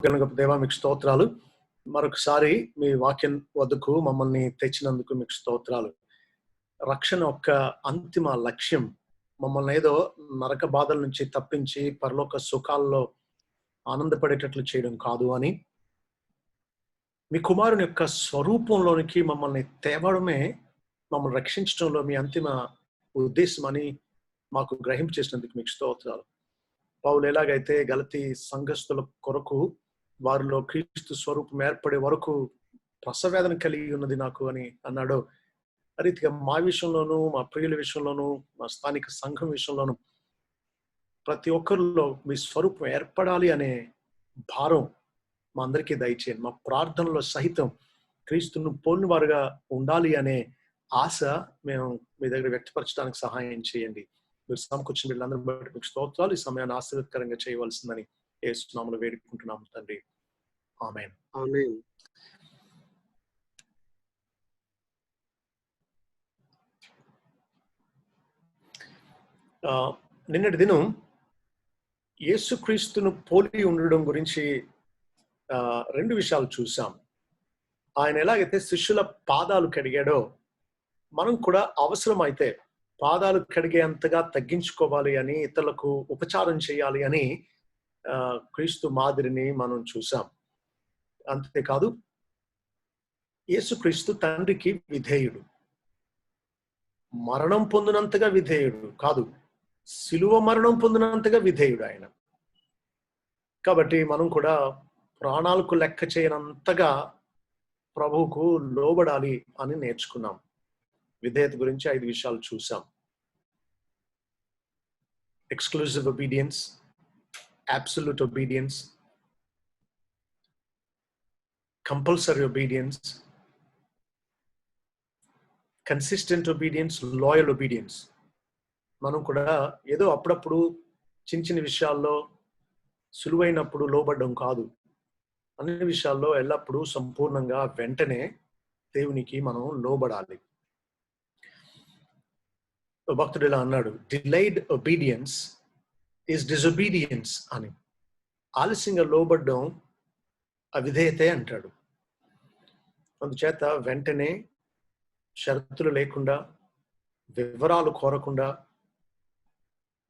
గనుక దేవా మీకు స్తోత్రాలు. మరొకసారి మీ వాక్యం వద్దకు మమ్మల్ని తెచ్చినందుకు మీకు స్తోత్రాలు. రక్షణ యొక్క అంతిమ లక్ష్యం మమ్మల్ని ఏదో నరక బాధల నుంచి తప్పించి పరలోక సుఖాల్లో ఆనందపడేటట్లు చేయడం కాదు అని, మీ కుమారుని యొక్క స్వరూపంలోనికి మమ్మల్ని తేవడమే మమ్మల్ని రక్షించడంలో మీ అంతిమ ఉద్దేశం అని మాకు గ్రహింపు చేసినందుకు మీకు స్తోత్రాలు. పౌలు ఎలాగైతే గలతీ సంఘస్థుల కొరకు వారిలో క్రీస్తు స్వరూపం ఏర్పడే వరకు ప్రసవేదన కలిగి ఉన్నది నాకు అని అన్నాడో, ఆ రీతిగా మా విషయంలోనూ, మా ప్రియుల విషయంలోనూ, మా స్థానిక సంఘం విషయంలోనూ ప్రతి ఒక్కరిలో మీ స్వరూపం ఏర్పడాలి అనే భారం మా అందరికీ దయచేయండి. మా ప్రార్థనలో సహితం క్రీస్తును పోలినవారుగా ఉండాలి అనే ఆశ మేము మీ దగ్గర వ్యక్తపరచడానికి సహాయం చేయండి. మీరు సమకూర్చిన వీళ్ళందరూ బట్టి మీకు స్తోత్రాలు. ఈ సమయాన్ని ఆశీర్వదకరంగా చేయవలసిందని యేసు నామములో వేడుకుంటున్నాము తండ్రి. ఆమేన్. ఆమేన్. నిన్నటి దినం యేసుక్రీస్తును పోలి ఉండడం గురించి రెండు విషయాలు చూసాం. ఆయన ఎలాగైతే శిష్యుల పాదాలు కడిగాడో, మనం కూడా అవసరమైతే పాదాలు కడిగేంతగా తగ్గించుకోవాలి అని, ఇతరులకు ఉపచారం చేయాలి అని క్రీస్తు మాదిరిని మనం చూసాం. అంతేకాదు, యేసుక్రీస్తు తండ్రికి విధేయుడు. మరణం పొందినంతగా విధేయుడు కాదు, శిలువ మరణం పొందినంతగా విధేయుడు ఆయన. కాబట్టి మనం కూడా ప్రాణాలకు లెక్క చేయనంతగా ప్రభువుకు లోబడాలి అని నేర్చుకున్నాం. విధేయత గురించి 5 విషయాలు చూసాం. Exclusive obedience, absolute obedience, compulsory obedience, consistent obedience, loyal obedience. మనం కూడా ఏదో అప్పుడప్పుడు చిన్న చిన్న విషయాల్లో సులువైనప్పుడు లోబడ్డం కాదు, అన్ని విషయాల్లో ఎల్లప్పుడూ సంపూర్ణంగా వెంటనే దేవునికి మనం లోబడాలి. భక్తుడు ఇలా అన్నాడు, డిలైడ్ ఒబీడియన్స్ ఈజ్ డిజొబీడియన్స్ అని. ఆలస్యంగా లోబడ్డం అవిధేయతే అంటాడు. అందుచేత వెంటనే షరతులు లేకుండా, వివరాలు కోరకుండా,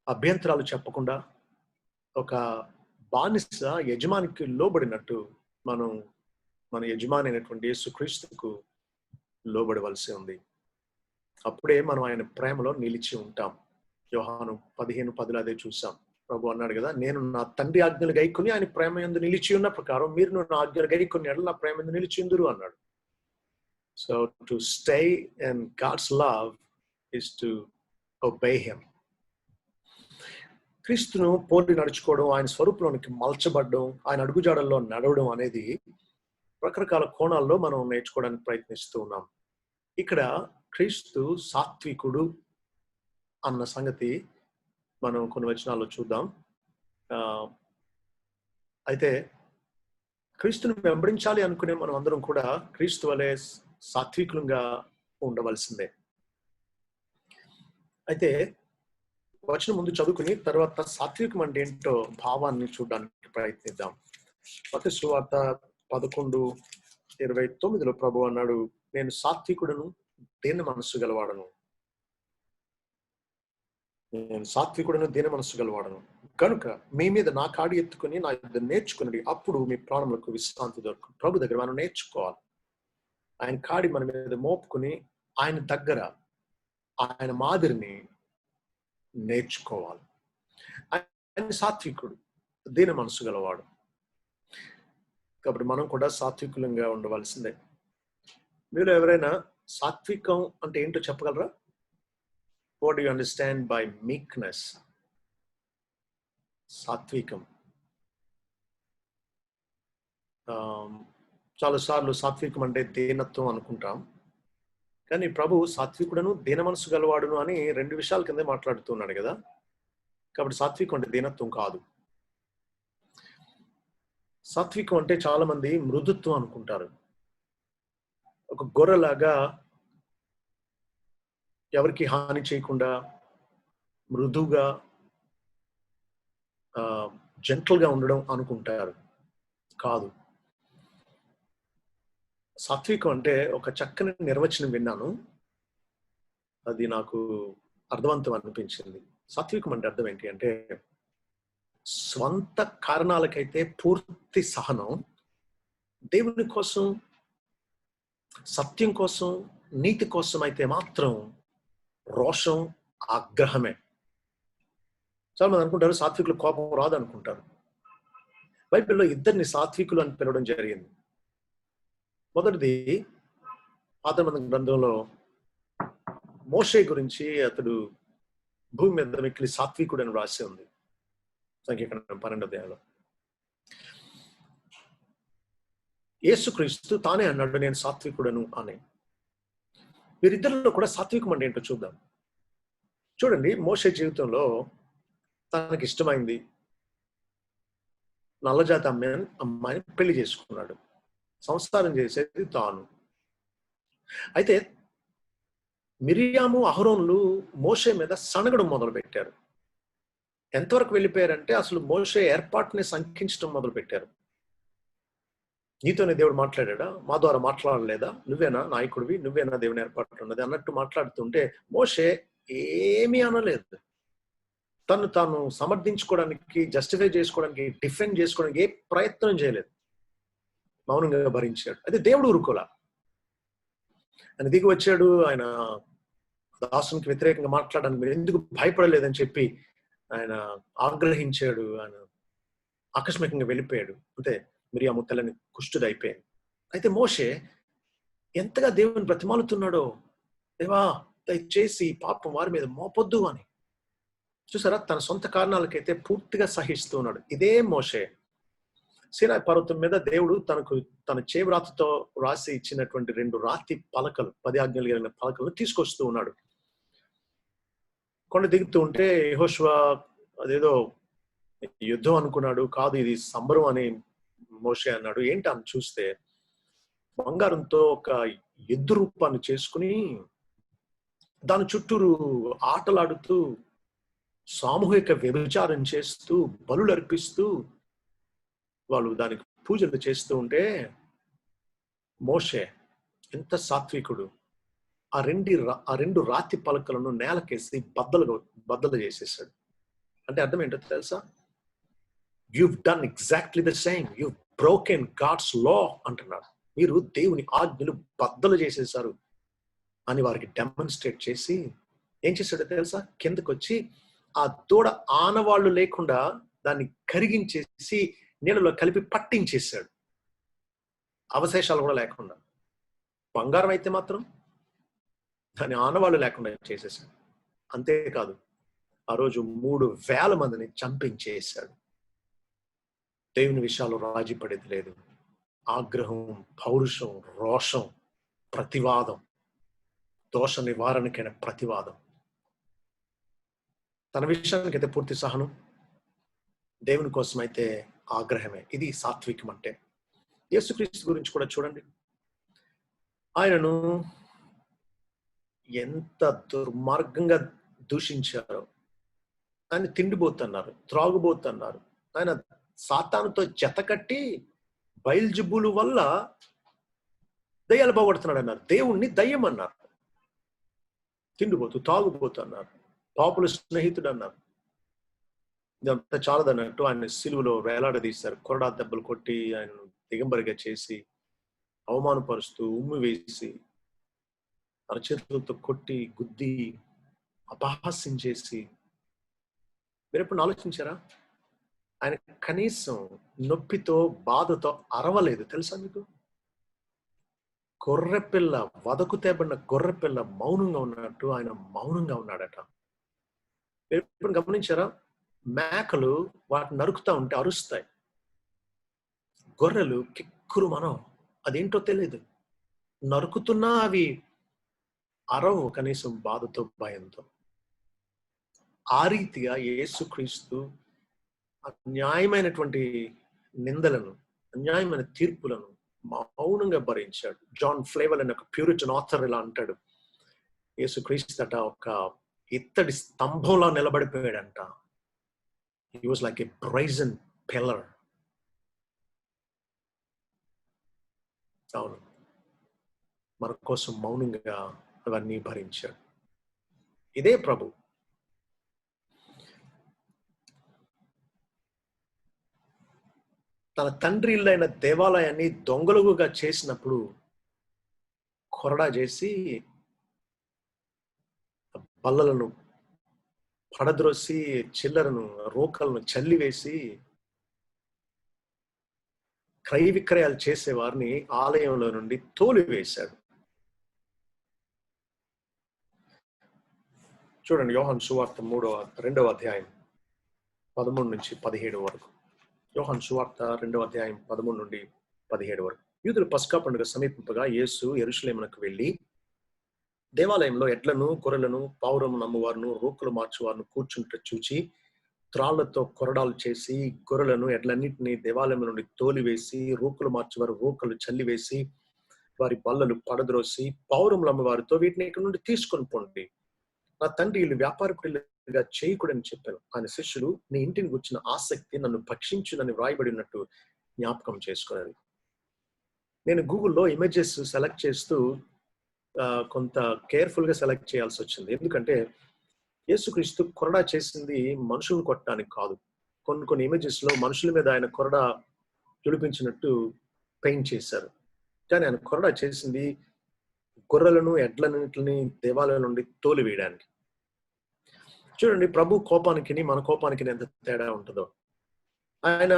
అభ్యంతరాలు చెప్పకుండా ఒక బానిస యజమానికి లోబడినట్టు మనం మన యజమాని అయినటువంటి యేసుక్రీస్తుకు లోబడవలసి ఉంది. అప్పుడే మనం ఆయన ప్రేమలో నిలిచి ఉంటాం. యోహాను 15:10 అదే చూసాం. ప్రభు అన్నాడు కదా, నేను నా తండ్రి ఆజ్ఞలు గైకొని ఆయన ప్రేమ యందు నిలిచి ఉన్న ప్రకారం మీరు నా ఆజ్ఞలు గైకొని ఎడల నా ప్రేమ యందు నిలిచి ఉందురు అన్నాడు. So to stay in God's love is to obey him. క్రీస్తును పోలి నడుచుకోవడం, ఆయన స్వరూపంలోనికి మలచబడడం, ఆయన అడుగుజాడల్లో నడవడం అనేది రకరకాల కోణాల్లో మనం నేర్చుకోవడానికి ప్రయత్నిస్తూ ఉన్నాం. ఇక్కడ క్రీస్తు సాత్వికుడు అన్న సంగతి మనం కొన్ని వచనాల్లో చూద్దాం. అయితే క్రీస్తుని వెంబడించాలి అనుకునే మనం అందరం కూడా క్రీస్తు వలె సాత్వికులుగా ఉండవలసిందే. అయితే వచనం ముందు చదువుకుని తర్వాత సాత్వికం అంటే ఏంటో భావాన్ని చూడడానికి ప్రయత్నిద్దాం. మత్తయి సువార్త 11:29 ప్రభు అన్నాడు, నేను సాత్వికుడను, దీన మనస్సు గలవాడను. నేను సాత్వికుడను, దీన మనస్సు గలవాడను కనుక మీ మీద నా కాడి ఎత్తుకుని నా యుద్ధ నేర్చుకుని, అప్పుడు మీ ప్రాణములకు విశ్రాంతి దొరుకు. ప్రభు దగ్గర మనం నేర్చుకోవాలి. ఆయన కాడి మన మీద మోపుకుని ఆయన దగ్గర ఆయన మాదిరిని నేర్చుకోవాలి. ఆయన సాత్వికుడు, దీన మనసు గలవాడు. కాబట్టి మనం కూడా సాత్వికులంగా ఉండవలసిందే. మీరు ఎవరైనా సాత్వికం అంటే ఏంటో చెప్పగలరా? What do you understand by meekness? సాత్వికం. చాలాసార్లు సాత్వికం అంటే దీనత్వం అనుకుంటాం. కానీ ప్రభు సాత్వికుడను, దీన మనసు గలవాడును అని 2 విషయాల కింద మాట్లాడుతున్నాడు కదా. కాబట్టి సాత్వికం అంటే దీనత్వం కాదు. సాత్వికం అంటే చాలా మంది మృదుత్వం అనుకుంటారు. ఒక గొర్రెలాగా ఎవరికి హాని చేయకుండా మృదువుగా జెంటల్గా ఉండడం అనుకుంటారు. కాదు. సాత్వికం అంటే ఒక చక్కని నిర్వచనం విన్నాను. అది నాకు అర్థవంతం అనిపించింది. సాత్వికం అంటే అర్థం ఏంటి అంటే, స్వంత కారణాలకైతే పూర్తి సహనం, దేవుని కోసం, సత్యం కోసం, నీతి కోసం అయితే మాత్రం రోషం, ఆగ్రహమే. చాలా మంది అనుకుంటారు సాత్వికులు కోపం రాదు అనుకుంటారు. బైబిల్‌లో ఇద్దరిని సాత్వికులు అని పిలవడం జరిగింది. మొదటిది పాత నిబంధన గ్రంథంలో మోషే గురించి, అతడు భూమి మీద మిక్కిలి సాత్వికుడు అని రాసి ఉంది. సంఖ్యాకాండం 12వ అధ్యాయంలో. యేసుక్రీస్తు తానే అన్నాడు, నేను సాత్వికుడను అని. వీరిద్దరిలో కూడా సాత్వికం అంటే ఏంటో చూద్దాం. చూడండి, మోషే జీవితంలో తనకి ఇష్టమైంది నల్లజాతి అమ్మాయిని పెళ్లి చేసుకున్నాడు. సంస్కారం చేసేది తాను. అయితే మిరియాము, అహరోన్లు మోషే మీద సనగడం మొదలు పెట్టారు. ఎంతవరకు వెళ్ళిపోయారంటే అసలు మోషే ఏర్పాటుని శంకించడం మొదలు పెట్టారు. నీతోనే దేవుడు మాట్లాడా? మా ద్వారా మాట్లాడలేదా? నువ్వేనా నాయకుడివి? నువ్వేనా దేవుని ఏర్పాటు ఉన్నది అన్నట్టు మాట్లాడుతుంటే మోషే ఏమీ అనలేదు. తను తాను సమర్థించుకోవడానికి, జస్టిఫై చేసుకోవడానికి, డిఫెండ్ చేసుకోవడానికి ఏ ప్రయత్నం చేయలేదు. మౌనంగా భరించాడు. అయితే దేవుడు ఊరుకోలా. ఆయన దిగి వచ్చాడు. ఆయన దాసునికి వ్యతిరేకంగా మాట్లాడడానికి మీరు ఎందుకు భయపడలేదని చెప్పి ఆయన ఆగ్రహించాడు. ఆయన ఆకస్మికంగా వెళ్ళిపోయాడు. అంతే, మిరియాము తెల్లని కుష్ఠుడు అయిపోయింది. అయితే మోషే ఎంతగా దేవుని బ్రతిమాలుతున్నాడో, దేవా దయచేసి పాపం వారి మీద మోపొద్దు అని. చూసారా, తన సొంత కారణాలకైతే పూర్తిగా సహిస్తూ ఉన్నాడు. ఇదే మోషే సీనాయి పర్వతం మీద దేవుడు తన చేవ్రాతతో రాసి ఇచ్చినటువంటి 2 రాతి పలకలు, 10 ఆజ్ఞలు కలిగిన పలకలు తీసుకొస్తూ ఉన్నాడు. కొండ దిగుతూ ఉంటే యెహోషువ అదేదో యుద్ధం అనుకున్నాడు. కాదు, ఇది సంబరం అని మోషే అన్నాడు. ఏంటి అని చూస్తే బంగారంతో ఒక ఎద్దు రూపాన్ని చేసుకుని దాని చుట్టూరు ఆటలాడుతూ, సామూహిక వ్యభిచారం చేస్తూ, బలులు అర్పిస్తూ వాళ్ళు దానికి పూజలు చేస్తూ ఉంటే మోషే ఎంత సాత్వికుడు. ఆ 2 రాతి పలకలను నేలకేసి బద్దలు చేసేసాడు. అంటే అర్థం ఏంటో తెలుసా? you've done exactly the same, you've broken God's law అంటున్నాడు. మీరు దేవుని ఆజ్ఞలు బద్దలు చేసేసారు అని వారికి డెమాన్స్ట్రేట్ చేసి ఏం చేశాడో తెలుసా? కిందకు వచ్చి ఆ దూడ ఆనవాళ్లు లేకుండా దాన్ని కరిగించేసి నీళ్ళలో కలిపి పట్టించేశాడు, అవశేషాలు కూడా లేకుండా. బంగారం అయితే మాత్రం దాని ఆనవాళ్లు లేకుండా చేసేసాడు. అంతేకాదు, ఆ రోజు 3,000 మందిని చంపించేశాడు. దేవుని విషయాలు రాజీ పడేది లేదు. ఆగ్రహం, పౌరుషం, రోషం, ప్రతివాదం, దోష నివారణకైన ప్రతివాదం. తన విషయానికైతే పూర్తి సహనం, దేవుని కోసం అయితే ఆగ్రహమే. ఇది సాత్వికం అంటే. యేసుక్రీస్తు గురించి కూడా చూడండి. ఆయనను ఎంత దుర్మార్గంగా దూషించారో. ఆయన తిండిపోతున్నారు, త్రాగుబోతున్నారు. ఆయన సాతానుతో జతకట్టి బయల్జుబులు వల్ల దయ్యాలు పోగొడుతున్నాడు అన్నారు. దేవుణ్ణి దయ్యం అన్నారు. తిండిపోతూ, తాగుబోతు అన్నారు. పాపుల స్నేహితుడు అన్నారు. ఇదంతా చాలదన్నట్టు ఆయన సిలువలో వేలాడదీశారు. కొరడా దెబ్బలు కొట్టి ఆయన దిగంబరిగా చేసి, అవమానపరుస్తూ, ఉమ్మి వేసి, అరచేతులతో కొట్టి, గుద్ది, అపహాస్యం చేసి. మీరు ఎప్పుడు ఆలోచించారా? ఆయన కనీసం నొప్పితో, బాధతో అరవలేదు. తెలుసా మీకు? గొర్రెపిల్ల, వదకు తేబడిన గొర్రెపిల్ల మౌనంగా ఉన్నట్టు ఆయన మౌనంగా ఉన్నాడట. మీరు ఎప్పుడు గమనించారా? మేకలు వాటిని నరుకుతా ఉంటే అరుస్తాయి. గొర్రెలు కిక్కురు మనం, అదేంటో తెలియదు. నరుకుతున్నా అవి అరవు, కనీసం బాధతో, భయంతో. ఆ రీతిగా యేసుక్రీస్తు అన్యాయమైనటువంటి నిందలను, అన్యాయమైన తీర్పులను మౌనంగా భరించాడు. జాన్ ఫ్లేవెల్ అనే ఒక ప్యూరిటన్ ఆథర్ ఇలా అంటాడు, యేసుక్రీస్తు అట ఒక ఇత్తడి స్తంభంలా నిలబడిపోయాడంట. He was like a brazen pillar. అవును. మన కోసం మౌనంగా అవన్నీ భరించాడు. ఇదే ప్రభు. తన తండ్రి ఇల్లైన దేవాలయాన్ని దొంగలుగా చేసినప్పుడు కొరడా చేసి బల్లలను పడద్రోసి చిల్లరను రోకలను చల్లివేసి క్రయ విక్రయాలు చేసే వారిని ఆలయంలో నుండి తోలివేశాడు. చూడండి యోహాను సువార్త 2వ అధ్యాయం 13 నుంచి 17 వరకు. యోహాను సువార్త 2వ అధ్యాయం 13 నుండి 17 వరకు. యూదుల పస్కా పండుగ సమీపింపగా యేసు యెరూషలేమునకు వెళ్లి దేవాలయంలో ఎడ్లను గొర్రెలను పావురము నమ్మువారును రోకులు మార్చువారును కూర్చుంట చూచి త్రాళ్లతో కొరడాలు చేసి గొర్రెలను ఎడ్లన్నింటినీ దేవాలయం నుండి తోలివేసి రోకులు మార్చేవారు రోకలు చల్లివేసి వారి బల్లలు పడద్రోసి పావురములు అమ్మవారితో వీటిని ఇక్కడ నుండి తీసుకొని పోండి, నా తండ్రి వీళ్ళు వ్యాపారకుడిగా చేయకూడని చెప్పాను. ఆయన శిష్యులు నీ ఇంటిని గుర్చిన ఆసక్తి నన్ను భక్షించునని వ్రాయబడినట్టు జ్ఞాపకం చేసుకున్నది. నేను గూగుల్లో ఇమేజెస్ సెలెక్ట్ చేస్తూ కొంత కేర్ఫుల్ గా సెలెక్ట్ చేయాల్సి వచ్చింది. ఎందుకంటే యేసుక్రీస్తు కొరడా చేసింది మనుషులను కొట్టడానికి కాదు. కొన్ని ఇమేజెస్ లో మనుషుల మీద ఆయన కొరడా జుడిపించినట్టు పెయింట్ చేశారు. కానీ ఆయన కొరడా చేసింది గొర్రెలను ఎడ్లన్నింటిని దేవాలయం నుండి తోలివేయడానికి. చూడండి ప్రభు కోపానికి మన కోపానికి ఎంత తేడా ఉంటుందో. ఆయన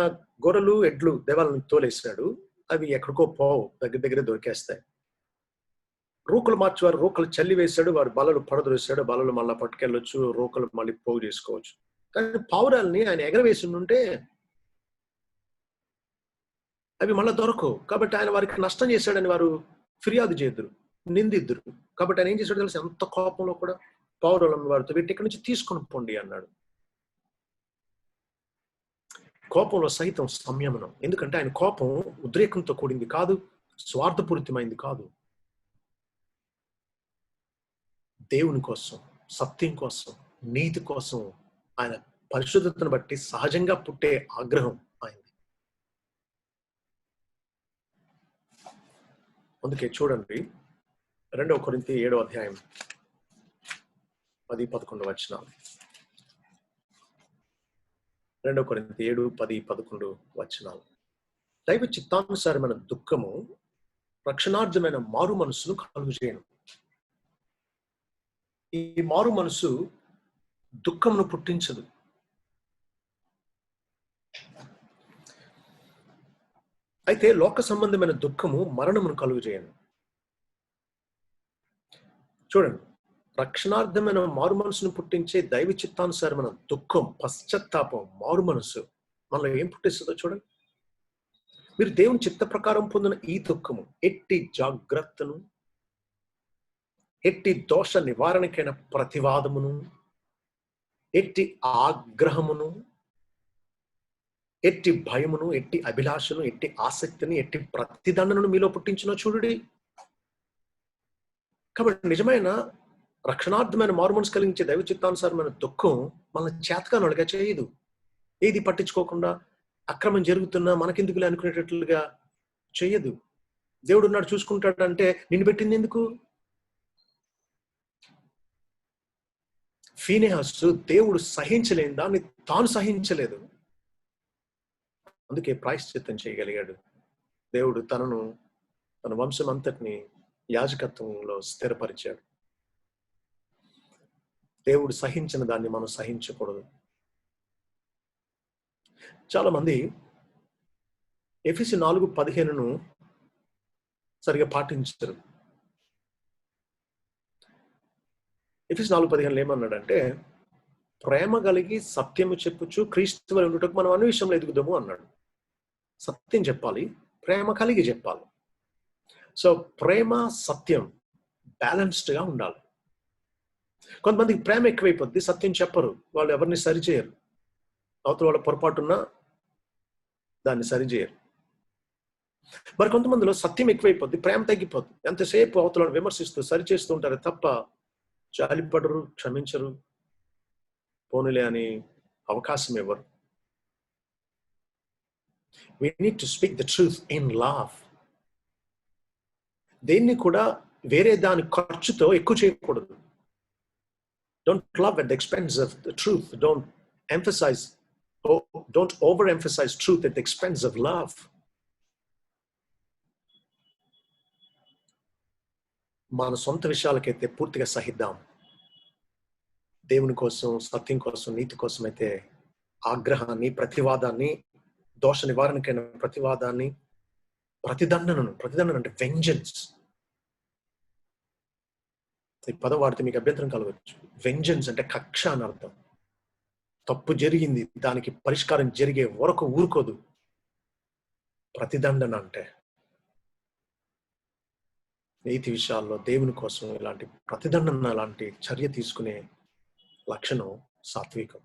గొర్రెలు ఎడ్లు దేవాలయం తోలేసినాడు, అవి ఎక్కడికో పోవు, దగ్గర దొరికేస్తాయి. రూకలు మార్చేవారు రూకలు చల్లి వేశాడు, వారి బలలు పడదొరేశాడు, బలలు మళ్ళా పట్టుకెళ్ళొచ్చు, రూకలు మళ్ళీ పోగు చేసుకోవచ్చు. కానీ పావురాల్ని ఆయన ఎగరవేసి ఉంటే అవి మళ్ళా దొరకవు. కాబట్టి ఆయన వారికి నష్టం చేశాడని వారు ఫిర్యాదు చేద్దరు, నిందిద్దరు. కాబట్టి ఆయన ఏం చేశాడు తెలుసు, ఎంత కోపంలో కూడా పావురాలను వారితో వీటి ఇక్కడి నుంచి తీసుకొని పోండి అన్నాడు. కోపంలో సైతం సంయమనం. ఎందుకంటే ఆయన కోపం ఉద్రేకంతో కూడింది కాదు, స్వార్థపూరితమైంది కాదు. దేవుని కోసం, సత్యం కోసం, నీతి కోసం, ఆయన పరిశుద్ధతను బట్టి సహజంగా పుట్టే ఆగ్రహం ఆయనది. అందుకే చూడండి 2వ కొరింథీ 7వ అధ్యాయం 10-11 వచనాలు. 2వ కొరింథీ 7, 10, 11 వచనాలు. దైవ చిత్తానుసారమైన దుఃఖము రక్షణార్థమైన మారు మనస్సును కలుగజేయను. ఈ మారు మనసు దుఃఖమును పుట్టించదు. అయితే లోక సంబంధమైన దుఃఖము మరణమును కలుగజేయను. చూడండి, రక్షణార్థమైన మారు మనసును పుట్టించే దైవ చిత్తానుసారమైన దుఃఖం, పశ్చాత్తాపం, మారు మనసు మనలో ఏం పుట్టిస్తుందో చూడండి. మీరు దేవుని చిత్త ప్రకారం పొందిన ఈ దుఃఖము ఎట్టి జాగ్రత్తను, ఎట్టి దోష నివారణకైన ప్రతివాదమును, ఎట్టి ఆగ్రహమును, ఎట్టి భయమును, ఎట్టి అభిలాషను, ఎట్టి ఆసక్తిని, ఎట్టి ప్రతిదండనను మీలో పుట్టించినో చూడుడి. కాబట్టి నిజమైన రక్షణార్థమైన మారు మనసు కలిగించే దైవ చిత్తానుసారమైన దుఃఖం మనల్ని చేతకానులుగా చేయదు. ఏది పట్టించుకోకుండా అక్రమం జరుగుతున్నా మనకెందుకులే అనుకునేటట్లుగా చేయదు. దేవుడు ఉన్నాడు చూసుకుంటాడంటే నిన్ను పెట్టింది ఎందుకు? ఫీనెహాసు దేవుడు సహించలేని దాన్ని తాను సహించలేదు, అందుకే ప్రాయశ్చిత్తం చేయగలిగాడు. దేవుడు తన వంశం అంతటిని యాజకత్వంలో స్థిరపరిచాడు. దేవుడు సహించిన దాన్ని మనం సహించకూడదు. చాలా మంది ఎఫెసీ 4:15 సరిగా పాటించరు. ఎఫెసీ 4:15 ఏమన్నాడంటే, ప్రేమ కలిగి సత్యము చెప్పుచు క్రీస్తు వలె ఉండుటకు మనం అన్ని విషయంలో ఎదుగుదాము అన్నాడు. సత్యం చెప్పాలి, ప్రేమ కలిగి చెప్పాలి. సో ప్రేమ సత్యం బ్యాలెన్స్డ్ గా ఉండాలి. కొంతమందికి ప్రేమ ఎక్కువైపోద్ది, సత్యం చెప్పరు, వాళ్ళు ఎవరిని సరిచేయరు. అవతల వాళ్ళ పొరపాటున్నా దాన్ని సరిచేయరు. మరి కొంతమందిలో సత్యం ఎక్కువైపోద్ది, ప్రేమ తగ్గిపోద్ది. ఎంతసేపు అవతలను విమర్శిస్తూ సరిచేస్తూ ఉంటారు తప్ప జాలిపడరు, క్షమించరు, పోనీలే అని అవకాశం ఇవ్వరు. We need to speak the truth in love. దేన్ని కూడా వేరే దాని ఖర్చుతో ఎక్కువ చేయకూడదు. Don't love at the expense of the truth. Don't overemphasize truth at the expense of love. మన సొంత విషయాలకైతే పూర్తిగా సహిద్దాం. దేవుని కోసం, సత్యం కోసం, నీతి కోసం అయితే ఆగ్రహాన్ని, ప్రతివాదాన్ని, దోష నివారణకైన ప్రతివాదాన్ని, ప్రతిదండన అంటే వెంజన్స్. ఈ పదం వాడితే మీకు అభ్యంతరం కలగవచ్చు. వెంజన్స్ అంటే కక్ష అని అర్థం. తప్పు జరిగింది, దానికి పరిష్కారం జరిగే వరకు ఊరుకోదు ప్రతిదండన అంటే. నీతి విషయాల్లో దేవుని కోసం ఇలాంటి ప్రతిదండన, లాంటి చర్య తీసుకునే లక్షణం సాత్వికం.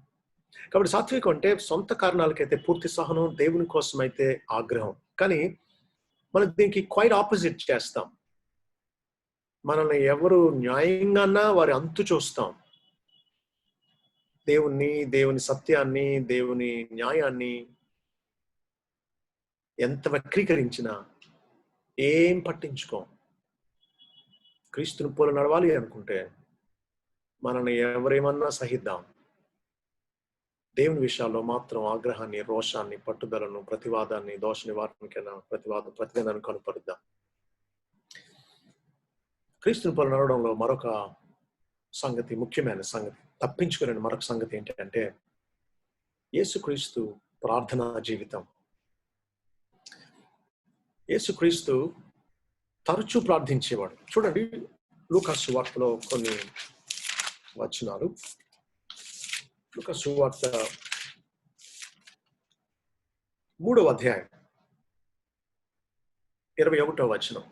కాబట్టి సాత్వికం అంటే సొంత కారణాలకైతే పూర్తి సహనం, దేవుని కోసం అయితే ఆగ్రహం. కానీ మనం దీనికి క్వైట్ ఆపోజిట్ చేస్తాం. మనల్ని ఎవరు న్యాయంగాన్నా వారి అంతు చూస్తాం. దేవుని సత్యాన్ని, దేవుని న్యాయాన్ని ఎంత వక్రీకరించినా ఏం పట్టించుకోం. క్రీస్తుని పోలి నడవాలి అనుకుంటే మనల్ని ఎవరేమన్నా సహిద్దాం. దేవుని విషయాల్లో మాత్రం ఆగ్రహాన్ని, రోషాన్ని, పట్టుదలను, ప్రతివాదాన్ని, దోష నివారణకైనా ప్రతివేదాన్ని కనుపరుద్దాం. క్రీస్తుని పోలి నడవడంలో మరొక సంగతి, ముఖ్యమైన సంగతి, తప్పించుకునే మరొక సంగతి ఏంటంటే యేసుక్రీస్తు ప్రార్థనా జీవితం. యేసుక్రీస్తు తరచూ ప్రార్థించేవాడు. చూడండి, లూకా సువార్తలో కొన్ని వచనాలు. లూకా సువార్త 3వ అధ్యాయం 21వ వచనం.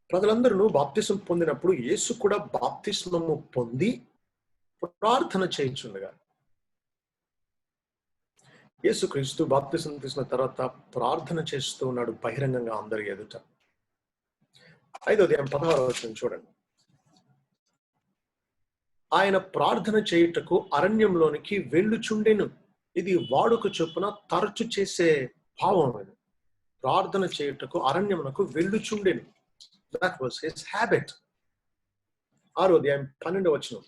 ప్రజలందరూ బాప్తిసం పొందినప్పుడు యేసు కూడా బాప్తిస్మము పొంది ప్రార్థన చేయించుండగా. యేసుక్రీస్తు బాప్తిసం తీసుకున్న తర్వాత ప్రార్థన చేస్తూ ఉన్నాడు బహిరంగంగా అందరి ఎదుట. 5వ అధ్యాయం 16వ వచనం చూడండి. ఆయన ప్రార్థన చేయుటకు అరణ్యంలోనికి వెళ్ళుచుండెను. ఇది వాడుక చొప్పున తరచు చేసే భావం. ప్రార్థన చేయుటకు అరణ్యమునకు వెళ్ళుచుండెను. That was his habit. 6వ అధ్యాయం 12వ వచనం.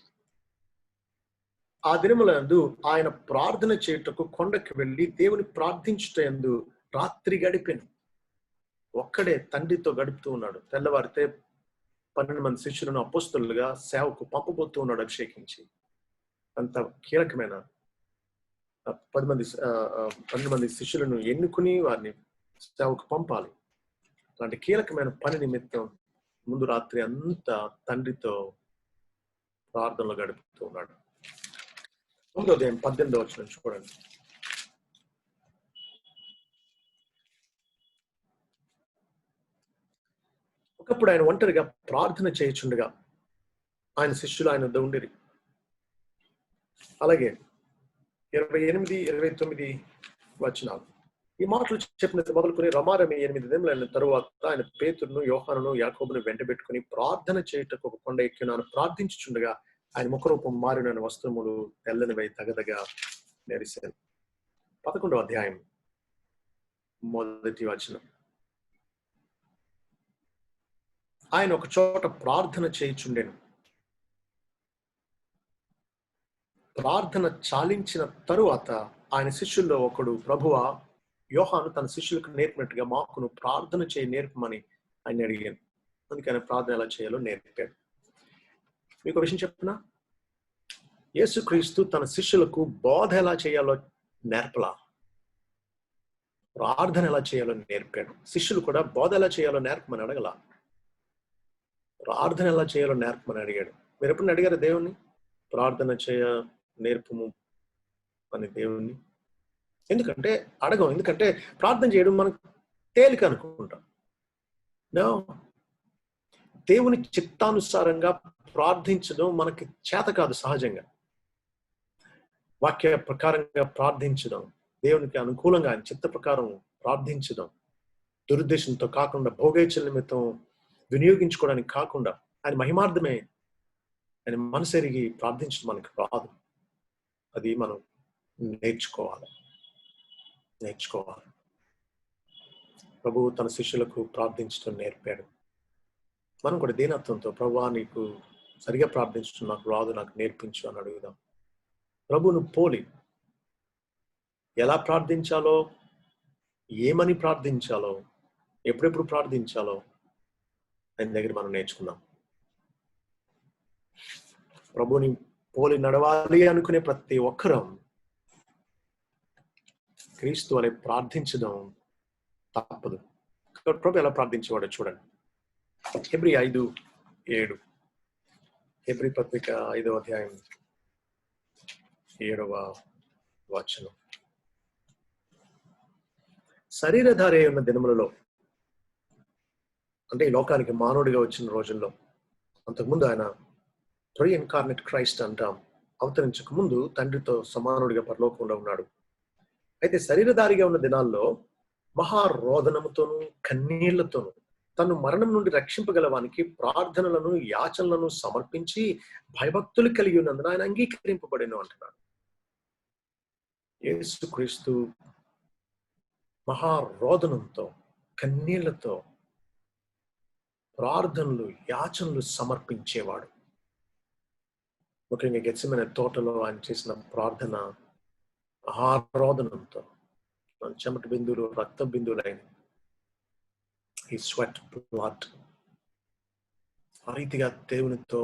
ఆ దినములందు ఆయన ప్రార్థన చేయుటకు కొండకి వెళ్ళి దేవుని ప్రార్థించుటయందు రాత్రి గడిపెను. ఒక్కడే తండ్రితో గడుపుతూ ఉన్నాడు. తెల్లవారితే 12 మంది శిష్యులను అపోస్తలులుగా సేవకు పంపబోతూ ఉన్నాడు అభిషేకించి. అంత కీలకమైన 12 మంది శిష్యులను ఎన్నుకుని వారిని సేవకు పంపాలి. అలాంటి కీలకమైన పని నిమిత్తం ముందు రాత్రి అంతా తండ్రితో ప్రార్థనలు గడుపుతూ ఉన్నాడు. 9వ అధ్యాయం 18వ వచనం చూడండి. ఒకప్పుడు ఆయన ఒంటరిగా ప్రార్థన చేయుచుండగా ఆయన శిష్యులు ఆయన వద్ద ఉండిరి. అలాగే 28, 29 వచనాలు. ఈ మాటలు చెప్పిన మొదలుకొని రమారమి 8 దినములైన తరువాత ఆయన పేతురును, యోహానును, యాకోబును వెంటబెట్టుకుని ప్రార్థన చేయుటకు ఒక కొండ ఎక్కినాను. ప్రార్థించుచుండగా ఆయన ముఖరూపం మారిన వస్త్రములు తెల్లనివై తగదగా మెరిసాను. 11వ అధ్యాయం 1వ వచనం. ఆయన ఒక చోట ప్రార్థన చేయుచుండెను. ప్రార్థన చాలించిన తరువాత ఆయన శిష్యుల్లో ఒకడు, ప్రభువా, యోహాను తన శిష్యులకు నేర్పినట్టుగా మాకును ప్రార్థన చేయి నేర్పమని ఆయన అడిగాను. అందుకని ప్రార్థన ఎలా చేయాలో నేర్పాడు. మీకు విషయం చెప్తున్నా, యేసుక్రీస్తు తన శిష్యులకు బోధ ఎలా చేయాలో నేర్పలా, ప్రార్థన ఎలా చేయాలో నేర్పాడు. శిష్యులు కూడా బోధ ఎలా చేయాలో నేర్పమని అడగల, ప్రార్థన ఎలా చేయాలో నేర్పమని అడిగాడు. మీరు ఎప్పుడు అడిగారు దేవుణ్ణి ప్రార్థన చేయ నేర్పము అని దేవుణ్ణి? ఎందుకంటే అడగం. ఎందుకంటే ప్రార్థన చేయడం మనకు తేలిక అనుకుంటాం. దేవుని చిత్తానుసారంగా ప్రార్థించడం మనకి చేత కాదు. సహజంగా వాక్య ప్రకారంగా ప్రార్థించడం, దేవునికి అనుకూలంగా ఆయన చిత్త ప్రకారం ప్రార్థించడం, దురుద్దేశంతో కాకుండా, భోగేచ్ఛల నిమిత్తం వినియోగించుకోవడానికి కాకుండా, ఆయన మహిమార్థమే ఆయన మనసెరిగి ప్రార్థించడం మనకు రాదు. అది మనం నేర్చుకోవాలి. ప్రభువు తన శిష్యులకు ప్రార్థించడం నేర్పాడు. మనం కూడా దీనత్వంతో ప్రభువా నీకు సరిగా ప్రార్థించడం నాకు రాదు, నాకు నేర్పించు అని అడుగుదాం. ప్రభువును పోలి ఎలా ప్రార్థించాలో, ఏమని ప్రార్థించాలో, ఎప్పుడెప్పుడు ప్రార్థించాలో ఆయన దగ్గర మనం నేర్చుకుందాం. ప్రభువుని పోలి నడవాలి అనుకునే ప్రతి ఒక్కరం క్రీస్తు వలె ప్రార్థించడం తప్పదు. ప్రభు ఎలా ప్రార్థించేవాడో చూడండి. హెబ్రీ 5:7, హెబ్రీ పత్రిక 5వ అధ్యాయం 7వ వచనం. శరీరధారి ఉన్న దినములలో, అంటే ఈ లోకానికి మానవుడిగా వచ్చిన రోజుల్లో, అంతకుముందు ఆయన ప్రీ ఇన్కార్నెట్ క్రైస్ట్ అంటాం, అవతరించక ముందు తండ్రితో సమానుడిగా పరలోకంలో ఉన్నాడు. అయితే శరీరధారిగా ఉన్న దినాల్లో మహారోదనముతోనూ కన్నీళ్లతోనూ తను మరణం నుండి రక్షింపగలవానికి ప్రార్థనలను యాచనలను సమర్పించి భయభక్తులు కలిగి ఉన్నందున ఆయన అంగీకరింపబడిన అంటున్నాడు. యేసుక్రీస్తు మహారోదనంతో కన్నీళ్లతో ప్రార్థనలు యాచనలు సమర్పించేవాడు. ముఖ్యంగా గెత్సెమనే తోటలో ఆయన చేసిన ప్రార్థన మహారోదనంతో, చెమట బిందువులు రక్త బిందువులైన ఈ స్వెట్ బ్లడ్ ఆ రీతిగా దేవునితో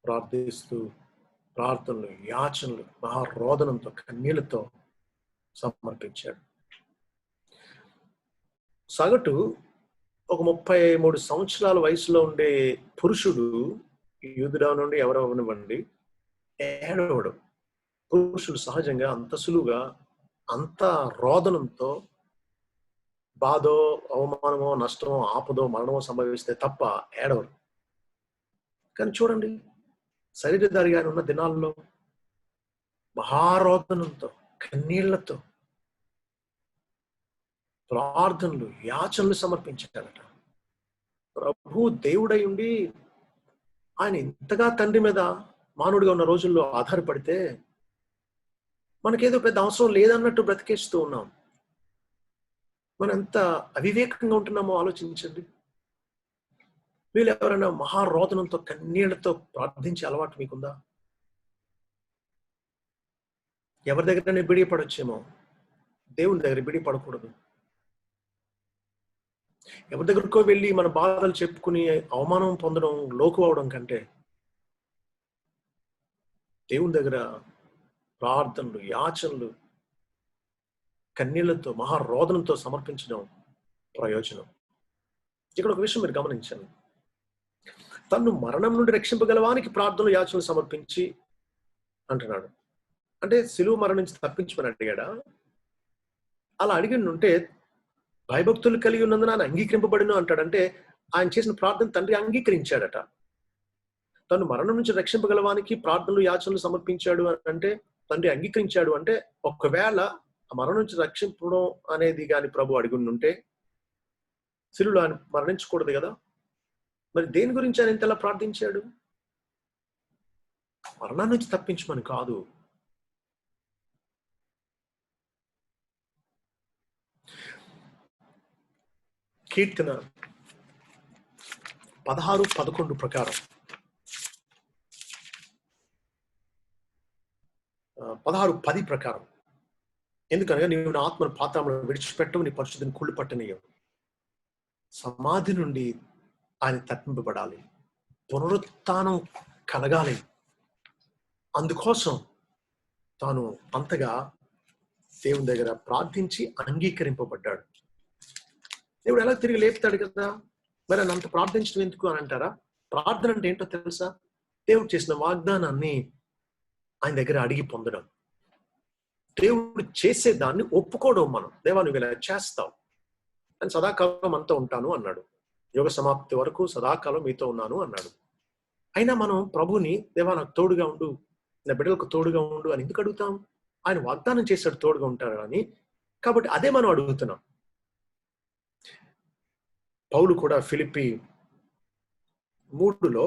ప్రార్థిస్తూ ప్రార్థనలు యాచనలు మహారోదనంతో కన్నీళ్లతో సమర్పించాడు. సగటు ఒక 33 సంవత్సరాల వయసులో ఉండే పురుషుడు, యూదుడా నుండి ఎవరవనివ్వండి, ఏడవడు. పురుషుడు సహజంగా అంత సులువుగా అంత రోదనంతో బాధో అవమానమో నష్టమో ఆపదో మరణమో సంభవిస్తే తప్ప ఏడవరు. కానీ చూడండి, శరీరధారిగా ఉన్న దినాల్లో మహారోదనంతో కన్నీళ్లతో ప్రార్థనలు యాచనలు సమర్పించాడట. ప్రభు దేవుడై ఉండి ఆయన ఇంతగా తండ్రి మీద మానవుడిగా ఉన్న రోజుల్లో ఆధారపడితే మనకేదో పెద్ద అవసరం లేదన్నట్టు బ్రతికేస్తూ ఉన్నాం. మనం ఎంత అవివేకంగా ఉంటున్నామో ఆలోచించండి. వీళ్ళు ఎవరైనా మహారోదనంతో కన్నీళ్లతో ప్రార్థించే అలవాటు మీకుందా? ఎవరి దగ్గరనే బిడిపడొచ్చేమో, దేవుని దగ్గర బిడిపడకూడదు. ఎవరి దగ్గరకో వెళ్ళి మన బాధలు చెప్పుకుని అవమానం పొందడం, లోకు అవడం కంటే దేవుని దగ్గర ప్రార్థనలు యాచనలు కన్నీళ్లతో మహారోదనంతో సమర్పించడం ప్రయోజనం. ఇక్కడ ఒక విషయం మీరు గమనించండి. తను మరణం నుండి రక్షింపగలవానికి ప్రార్థనలు యాచనలు సమర్పించి అంటున్నాడు. అంటే సిలువ మరణం నుంచి తప్పించమని అడిగాడా? అలా అడిగినుంటే భయభక్తులు కలిగి ఉన్నందున ఆయన అంగీకరింపబడిన అంటాడంటే ఆయన చేసిన ప్రార్థన తండ్రి అంగీకరించాడట. తను మరణం నుంచి రక్షింపగలవానికి ప్రార్థనలు యాచనలు సమర్పించాడు అంటే తండ్రి అంగీకరించాడు అంటే, ఒకవేళ ఆ మరణం నుంచి రక్షింపడం అనేది కానీ ప్రభు అడిగినుంటే సిలువలో ఆయన మరణించకూడదు కదా. మరి దేని గురించి ఆయన ఇంతలా ప్రార్థించాడు? మరణం నుంచి తప్పించమని కాదు. కీర్తన 16:11 ప్రకారం 16:10 ప్రకారం, ఎందుకనగా నీవు నా ఆత్మను పాతాళంలో విడిచిపెట్టవు, నీ పరిశుద్ధిని కుళ్ళు పట్టనీయవు. సమాధి నుండి ఆయన తప్పింపబడాలి, పునరుత్థానం కలగాలి. అందుకోసం తాను అంతగా దేవుని దగ్గర ప్రార్థించి అంగీకరింపబడ్డాడు. దేవుడు ఎలా తిరిగి లేపుతాడు కదా. మరి ఆయన అంత ప్రార్థించడం ఎందుకు అని అంటారా? ప్రార్థన అంటే ఏంటో తెలుసా? దేవుడు చేసిన వాగ్దానాన్ని ఆయన దగ్గర అడిగి పొందడం. దేవుడు చేసేదాన్ని ఒప్పుకోవడం. మనం దేవా నువ్వు ఇలా చేస్తావు, నేను సదాకాలం అంతా ఉంటాను అన్నాడు. యుగ సమాప్తి వరకు సదాకాలం మీతో ఉన్నాను అన్నాడు. అయినా మనం ప్రభుని దేవా నాకు తోడుగా ఉండు, నా బిడ్డలకు తోడుగా ఉండు అని ఎందుకు అడుగుతాం? ఆయన వాగ్దానం చేశాడు తోడుగా ఉంటాడు అని. కాబట్టి అదే మనం అడుగుతున్నాం. పౌలు కూడా ఫిలిప్పీ 3లో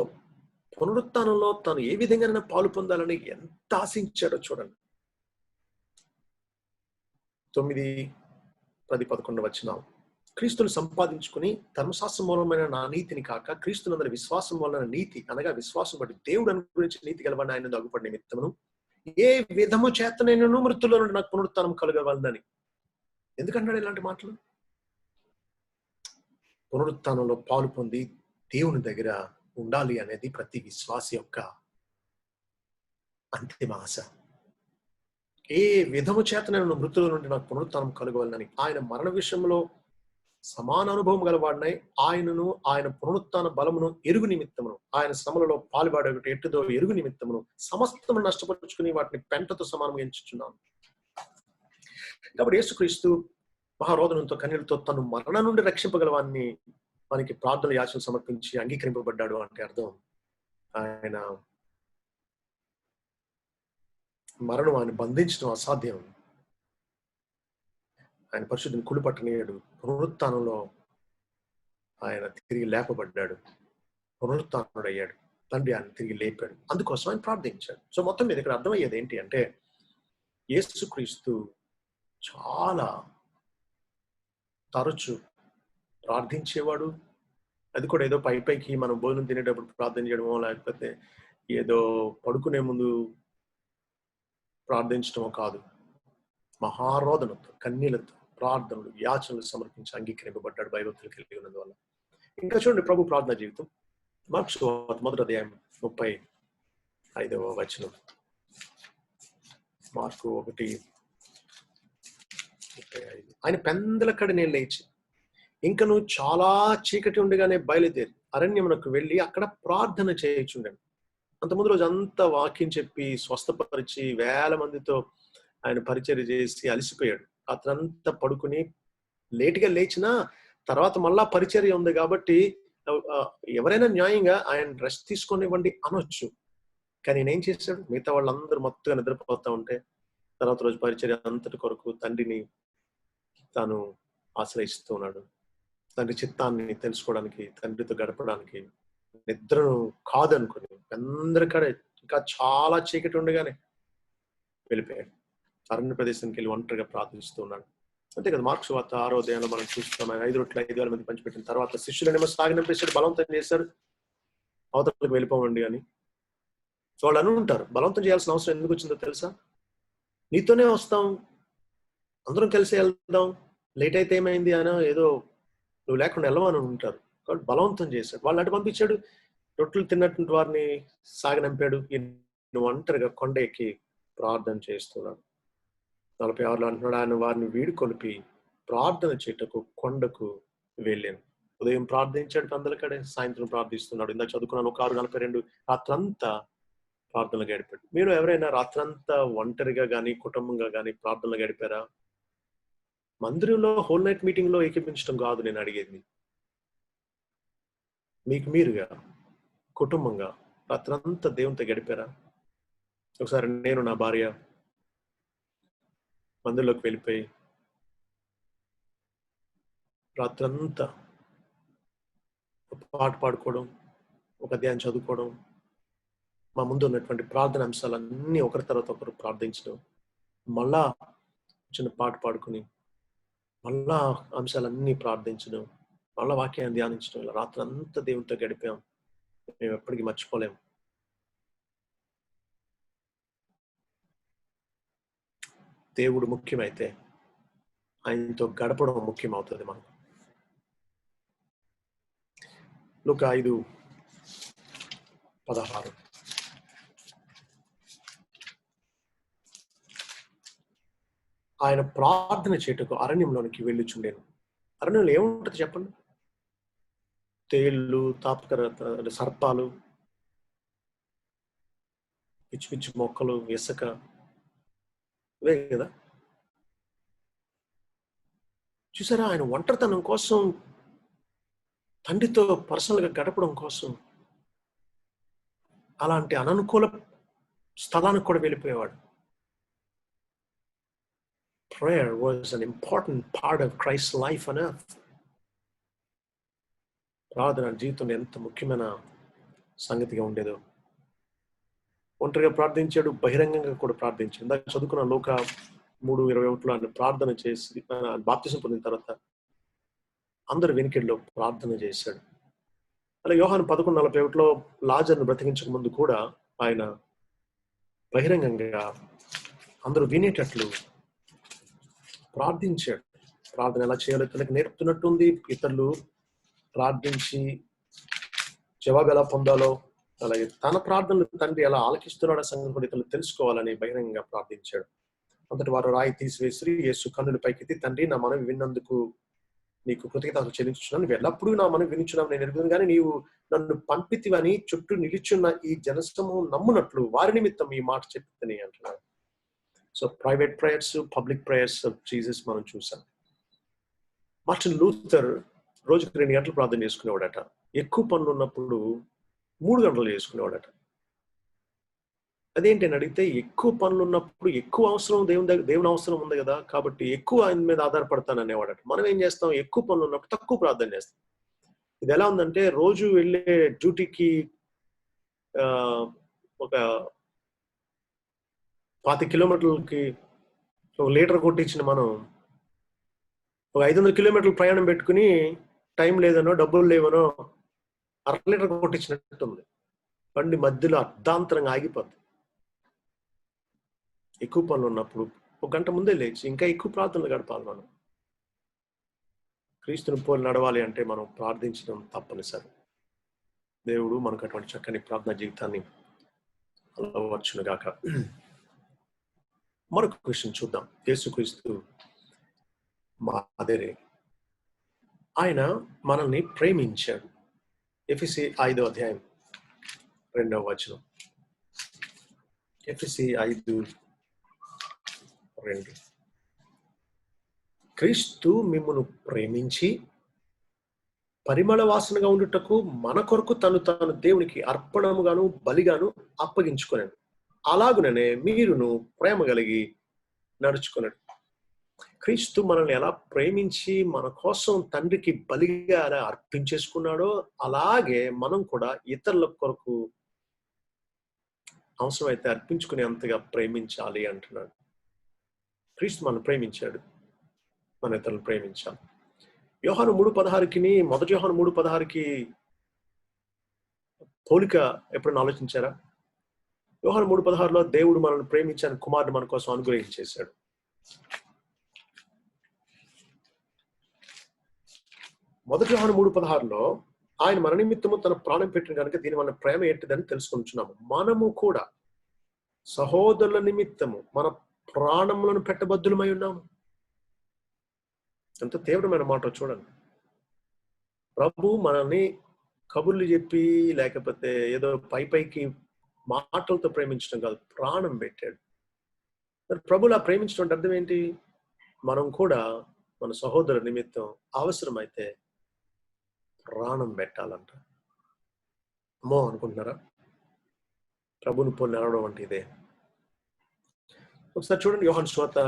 పునరుత్థానంలో తాను ఏ విధంగా పాలు పొందాలని ఎంత ఆశించాడో చూడండి. 9 10-11 క్రీస్తుని సంపాదించుకుని ధర్మశాస్త్రం మూలమైన నా నీతిని కాక క్రీస్తునందరి విశ్వాసం వలన నీతి అనగా విశ్వాసం బట్టి దేవుడు అనుగ్రహించి నీతి గలవాడిని ఆయన అగుపడి నిమిత్తమును ఏ విధము చేత నేను మృతుల్లో నుండి నాకు పునరుత్థానం కలగవలనని. ఎందుకంటాడు ఇలాంటి మాటలు? పునరుత్థానంలో పాలు పొంది దేవుని దగ్గర ఉండాలి అనేది ప్రతి విశ్వాసి యొక్క అంతిమ ఆశ. ఏ విధము చేత నేను మృతుల నుండి నాకు పునరుత్థానం కలగవలనని ఆయన మరణ విషయంలో సమాన అనుభవం గలవాడినై ఆయనను ఆయన పునరుత్థాన బలమును ఎరుగు నిమిత్తమును ఆయన శ్రమలలో పాలుబాడేటి ఎట్టుదో ఎరుగు నిమిత్తమును సమస్తము నష్టపరుచుకుని వాటిని పెంటతో సమానంగా ఎంచుచున్నాను. కాబట్టి యేసుక్రీస్తు మహారోదనంతో కన్నీళ్లతో తను మరణ నుండి రక్షింపగలవాన్ని మనకి ప్రార్థన యాచన సమర్పించి అంగీకరింపబడ్డాడు అంటే అర్థం ఆయన మరణం ఆయన బంధించడం అసాధ్యం. ఆయన పరిశుద్ధిని కుడిపట్టనీయడు. పునరుత్థానంలో ఆయన తిరిగి లేపబడ్డాడు, పునరుత్థానుడు అయ్యాడు, తండ్రి ఆయన తిరిగి లేపాడు. అందుకోసం ఆయన ప్రార్థించాడు. సో మొత్తం మీద ఇక్కడ అర్థమయ్యేది ఏంటి అంటే యేసుక్రీస్తు చాలా తరచు ప్రార్థించేవాడు. అది కూడా ఏదో పైకి మనం భోజనం తినేటప్పుడు ప్రార్థన చేయడమో లేకపోతే ఏదో పడుకునే ముందు ప్రార్థించడమో కాదు. మహారోదనతో కన్నీళ్లతో ప్రార్థనలు యాచనలు సమర్పించి అంగీకరింపబడ్డాడు భయభక్తులు కలిగి ఉన్నందువల్ల. ఇంకా చూడండి ప్రభు ప్రార్థన జీవితం. మార్కు సువార్త 1:35. మార్కు 1:35. ఆయన పెందలకడ నేను లేచి ఇంకను చాలా చీకటి ఉండగానే బయలుదేరి అరణ్యమునకు వెళ్ళి అక్కడ ప్రార్థన చేయుచుండాను. అంత ముందు రోజు అంతా వాక్యం చెప్పి స్వస్థపరిచి వేల మందితో ఆయన పరిచర్య చేసి అలసిపోయాడు. అతనంతా పడుకుని లేటుగా లేచినా తర్వాత మళ్ళా పరిచర్య ఉంది కాబట్టి ఎవరైనా న్యాయంగా ఆయన రెస్ట్ తీసుకొనివ్వండి అనొచ్చు. కానీ నేనేం చేశాడు? మిగతా వాళ్ళందరూ మొత్తగా నిద్రపోతా ఉంటే తర్వాత రోజు పరిచర్య అంతటి కొరకు తండ్రిని తాను ఆశ్రయిస్తూ ఉన్నాడు. తండ్రి చిత్తాన్ని తెలుసుకోవడానికి, తండ్రితో గడపడానికి నిద్రను కాదనుకుని అందరికడే ఇంకా చాలా చీకటి ఉండగానే వెళ్ళిపోయాడు. అరణ్య ప్రదేశానికి వెళ్ళి ఒంటరిగా ప్రార్థిస్తూ ఉన్నాడు. అంతే కదా. మార్కు సువార్త 6వ అధ్యాయంలో మనం చూస్తాం. 5 రొట్టెలు 5,000 మంది పంచిపెట్టిన తర్వాత శిష్యులనేమో సాగనంపేశాడు, బలవంతం చేశాడు, అవతలకు వెళ్ళిపోవండి అని. సో వాళ్ళు అని ఉంటారు, బలవంతం చేయాల్సిన అవసరం ఎందుకు వచ్చిందో తెలుసా? నీతోనే వస్తాం, అందరం కలిసి వెళ్దాం, లేట్ అయితే ఏమైంది అని ఏదో నువ్వు లేకుండా వెళ్ళవని ఉంటారు. కాబట్టి బలవంతం చేశాడు. వాళ్ళు అటు పంపించాడు. రొట్టెలు తిన్నటువంటి వారిని సాగనంపాడు. నువ్వు ఒంటరిగా కొండ ఎక్కి ప్రార్థన చేస్తున్నాడు. 46లో అంటున్నాడు, ఆయన వారిని వీడుకొలిపి ప్రార్థన చేయటకు కొండకు వెళ్ళాను. ఉదయం ప్రార్థించాడు పెందలకడే, సాయంత్రం ప్రార్థిస్తున్నాడు. ఇందాక చదువుకున్నాను 6:42 రాత్రంతా ప్రార్థనలు గడిపాడు. మీరు ఎవరైనా రాత్రంతా ఒంటరిగా కానీ కుటుంబంగా కానీ ప్రార్థనలు గడిపారా? మందిరంలో హోల్ నైట్ మీటింగ్ లో ఏకీపించడం కాదు నేను అడిగేది. మీకు మీరుగా కుటుంబంగా రాత్రంతా దేవునితో గడిపారా? ఒకసారి నేను నా భార్య మందిరంలోకి వెళ్ళిపోయి రాత్రంతా పాట పాడుకోవడం, ఒక అధ్యాయం చదువుకోవడం, మా ముందు ఉన్నటువంటి ప్రార్థన అంశాలన్నీ ఒకరి తర్వాత ఒకరు ప్రార్థించడం, మళ్ళా చిన్న పాట పాడుకుని మళ్ళా అంశాలన్నీ ప్రార్థించడం, మళ్ళా వాక్యాన్ని ధ్యానించడం, ఇలా రాత్రి అంతా దేవునితో గడిపాం. మేము ఎప్పటికీ మర్చిపోలేము. దేవుడు ముఖ్యమైతే ఆయనతో గడపడం ముఖ్యమవుతుంది మనకు. లూకా 5:16. ఆయన ప్రార్థన చేయుటకు అరణ్యంలోనికి వెళ్ళుచుండెను. అరణ్యంలో ఏముంటది చెప్పండి? తేళ్లు, తాపకర సర్పాలు, పిచ్చి పిచ్చి మొక్కలు, ఇసుక, ఇవే కదా. చూసారా, ఆయన ఒంటరితనం కోసం, తండ్రితో పర్సనల్ గా గడపడం కోసం అలాంటి అననుకూల స్థలానికి కూడా వెళ్ళిపోయేవాడు. Prayer was an important part of Christ's life on earth. ప్రార్థన జీవితంలో ఎంత ముఖ్యమైన సంగతిగా ఉండేదో. ఒంటరిగా ప్రార్థించాడు, బహిరంగంగా కూడా ప్రార్థించాడు. ఇందాక చదువుకున్న లూకా 3:21 ఆయన ప్రార్థన చేసి బాప్తిసం పొందిన తర్వాత అందరు వెనుకల్లో ప్రార్థన చేశాడు. అలా యోహాను 11:41 లాజర్ను బ్రతికించక ముందు కూడా ఆయన బహిరంగంగా అందరూ వినేటట్లు ప్రార్థించాడు. ప్రార్థన ఎలా చేయాలో తనకు నేర్పుతున్నట్టుంది. ఇతరులు ప్రార్థించి జవాబు ఎలా పొందాలో, అలాగే తన ప్రార్థనలు తండ్రి ఎలా ఆలకిస్తున్నాడో సంగతి కూడా ఇతరులు తెలుసుకోవాలని బహిరంగంగా ప్రార్థించాడు. అంతటి వారు రాయి తీసివేసి యేసు కన్నుల పైకెత్తి, తండ్రి నా మనవి విన్నందుకు నీకు కృతజ్ఞతలు చెల్లించుచున్నాను. నువ్వు ఎల్లప్పుడూ నా మనవి వినుచున్నావు నేను ఎరుగుదును, కానీ నీవు నన్ను పంపితివని చుట్టూ నిలుచున్న ఈ జనసమూహం నమ్మునట్లు వారి నిమిత్తం ఈ మాట చెప్తాని అంటున్నాడు. So private prayers, public prayers of Jesus మనం చూసాం. మార్టిన్ లూథర్ రోజుకి 2 గంటలు ప్రార్థన చేసుకునేవాడట. ఎక్కువ పనులు ఉన్నప్పుడు 3 గంటలు చేసుకునేవాడట. అదేంటి అని అడిగితే, ఎక్కువ పనులు ఉన్నప్పుడు ఎక్కువ అవసరం దేవుని అవసరం ఉంది కదా, కాబట్టి ఎక్కువ ఆయన మీద ఆధారపడతాను అనేవాడట. మనం ఏం చేస్తాం, ఎక్కువ పనులు ఉన్నప్పుడు తక్కువ ప్రార్థన చేస్తాం. ఇది ఎలా ఉందంటే, రోజు వెళ్ళే డ్యూటీకి ఒక 25 కిలోమీటర్లకి 1 లీటర్ కొట్టించిన మనం ఒక 500 కిలోమీటర్లు ప్రయాణం పెట్టుకుని టైం లేదనో డబ్బులు లేవనో 1/2 లీటర్ కొట్టించినట్టుంది. బండి మధ్యలో అర్ధాంతరంగా ఆగిపోద్ది. ఎక్కువ పనులు ఉన్నప్పుడు 1 గంట ముందే లేచి ఇంకా ఎక్కువ ప్రార్థనలు గడపాలి. మనం క్రీస్తుని పోలి నడవాలి అంటే మనం ప్రార్థించడం తప్పనిసరి. దేవుడు మనకు అటువంటి చక్కని ప్రార్థనా జీవితాన్ని అలవర్చునుగాక. మరొక క్వశ్చన్ చూద్దాం. యేసుక్రీస్తు మాదిరి ఆయన మనల్ని ప్రేమించాడు. ఎఫెసీ 5వ అధ్యాయం 2వ వచనం. ఎఫెసీ 5:2. క్రీస్తు మిమ్మును ప్రేమించి పరిమళ వాసనగా ఉండుటకు మన కొరకు తాను దేవునికి అర్పణముగాను బలిగాను అప్పగించుకున్నాడు. అలాగుననే మీరును ప్రేమ కలిగి నడుచుకున్నాడు. క్రీస్తు మనల్ని ఎలా ప్రేమించి మన కోసం తండ్రికి బలిగా ఎలా అర్పించేసుకున్నాడో, అలాగే మనం కూడా ఇతరుల కొరకు అవసరమైతే అర్పించుకునేంతగా ప్రేమించాలి అంటున్నాడు. క్రీస్తు మనం ప్రేమించాడు, మన ఇతరులను ప్రేమించాలి. యోహాను 3:16కి 1 యోహాను 3:16కి పోలిక ఎప్పుడైనా ఆలోచించారా? యోహాను 3:16లో దేవుడు మనల్ని ప్రేమించాను, కుమారుడు మన కోసం అనుగ్రహించేశాడు. 1 యోహాను 3:16లో ఆయన మన నిమిత్తము తన ప్రాణం పెట్టిన కనుక దీని మన ప్రేమ ఏంటిదని తెలుసుకుంటున్నాము. మనము కూడా సహోదరుల నిమిత్తము మన ప్రాణములను పెట్టబద్దులమై ఉన్నాము. ఎంత తీవ్రమైన మాట చూడండి. ప్రభు మనల్ని కబుర్లు చెప్పి లేకపోతే ఏదో పైకి మాటలతో ప్రేమించడం కాదు, ప్రాణం పెట్టాడు. మరి ప్రభులా ప్రేమించడం అర్థం ఏంటి? మనం కూడా మన సహోదరు నిమిత్తం అవసరమైతే ప్రాణం పెట్టాలంట. అమ్మో అనుకుంటున్నారా? ప్రభుని పోలి నడవడం అంటే ఇదే. ఒకసారి చూడండి, యోహాను సువార్త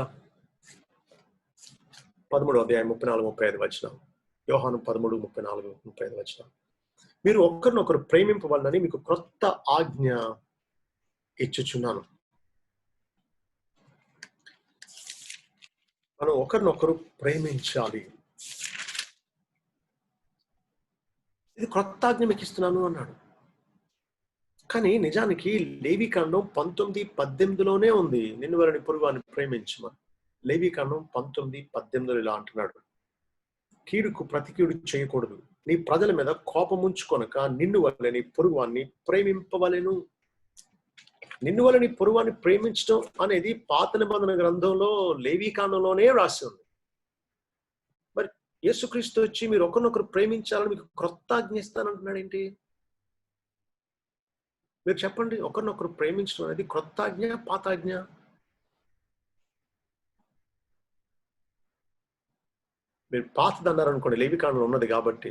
13వ అధ్యాయం 34-35 వచనం. యోహాను 13:34-35 వచనం. మీరు ఒకరినొకరు ప్రేమింపవలనని మీకు క్రొత్త ఆజ్ఞ ఇచ్చుచున్నాను. మనం ఒకరినొకరు ప్రేమించాలి. ఇది క్రొత్త ఆజ్ఞ మీకు ఇస్తున్నాను అన్నాడు. కానీ నిజానికి లేవీకాండం 19:18లోనే ఉంది, నిన్ను వారిని పొరుగువారిని ప్రేమించమని. లేవీకాండం 19:18 ఇలా అంటున్నాడు, కీడుకు ప్రతి కీడు చేయకూడదు, నీ ప్రజల మీద కోపముంచుకొనక నిన్ను వలె నీ పొరుగువాన్ని ప్రేమింపవలెను. నిన్ను వలె నీ పొరుగువాన్ని ప్రేమించడం అనేది పాత నిబంధన గ్రంథంలో లేవీకాండంలోనే రాసి ఉంది. మరి యేసుక్రీస్తు వచ్చి మీరు ఒకరినొకరు ప్రేమించాలని మీకు క్రొత్త ఆజ్ఞ ఇస్తానంటున్నాడు ఏంటి? మీరు చెప్పండి, ఒకరినొకరు ప్రేమించడం అనేది క్రొత్త ఆజ్ఞ, పాత ఆజ్ఞ? మీరు పాతది అన్నారు అనుకోండి, లేవికాండంలో ఉన్నది కాబట్టి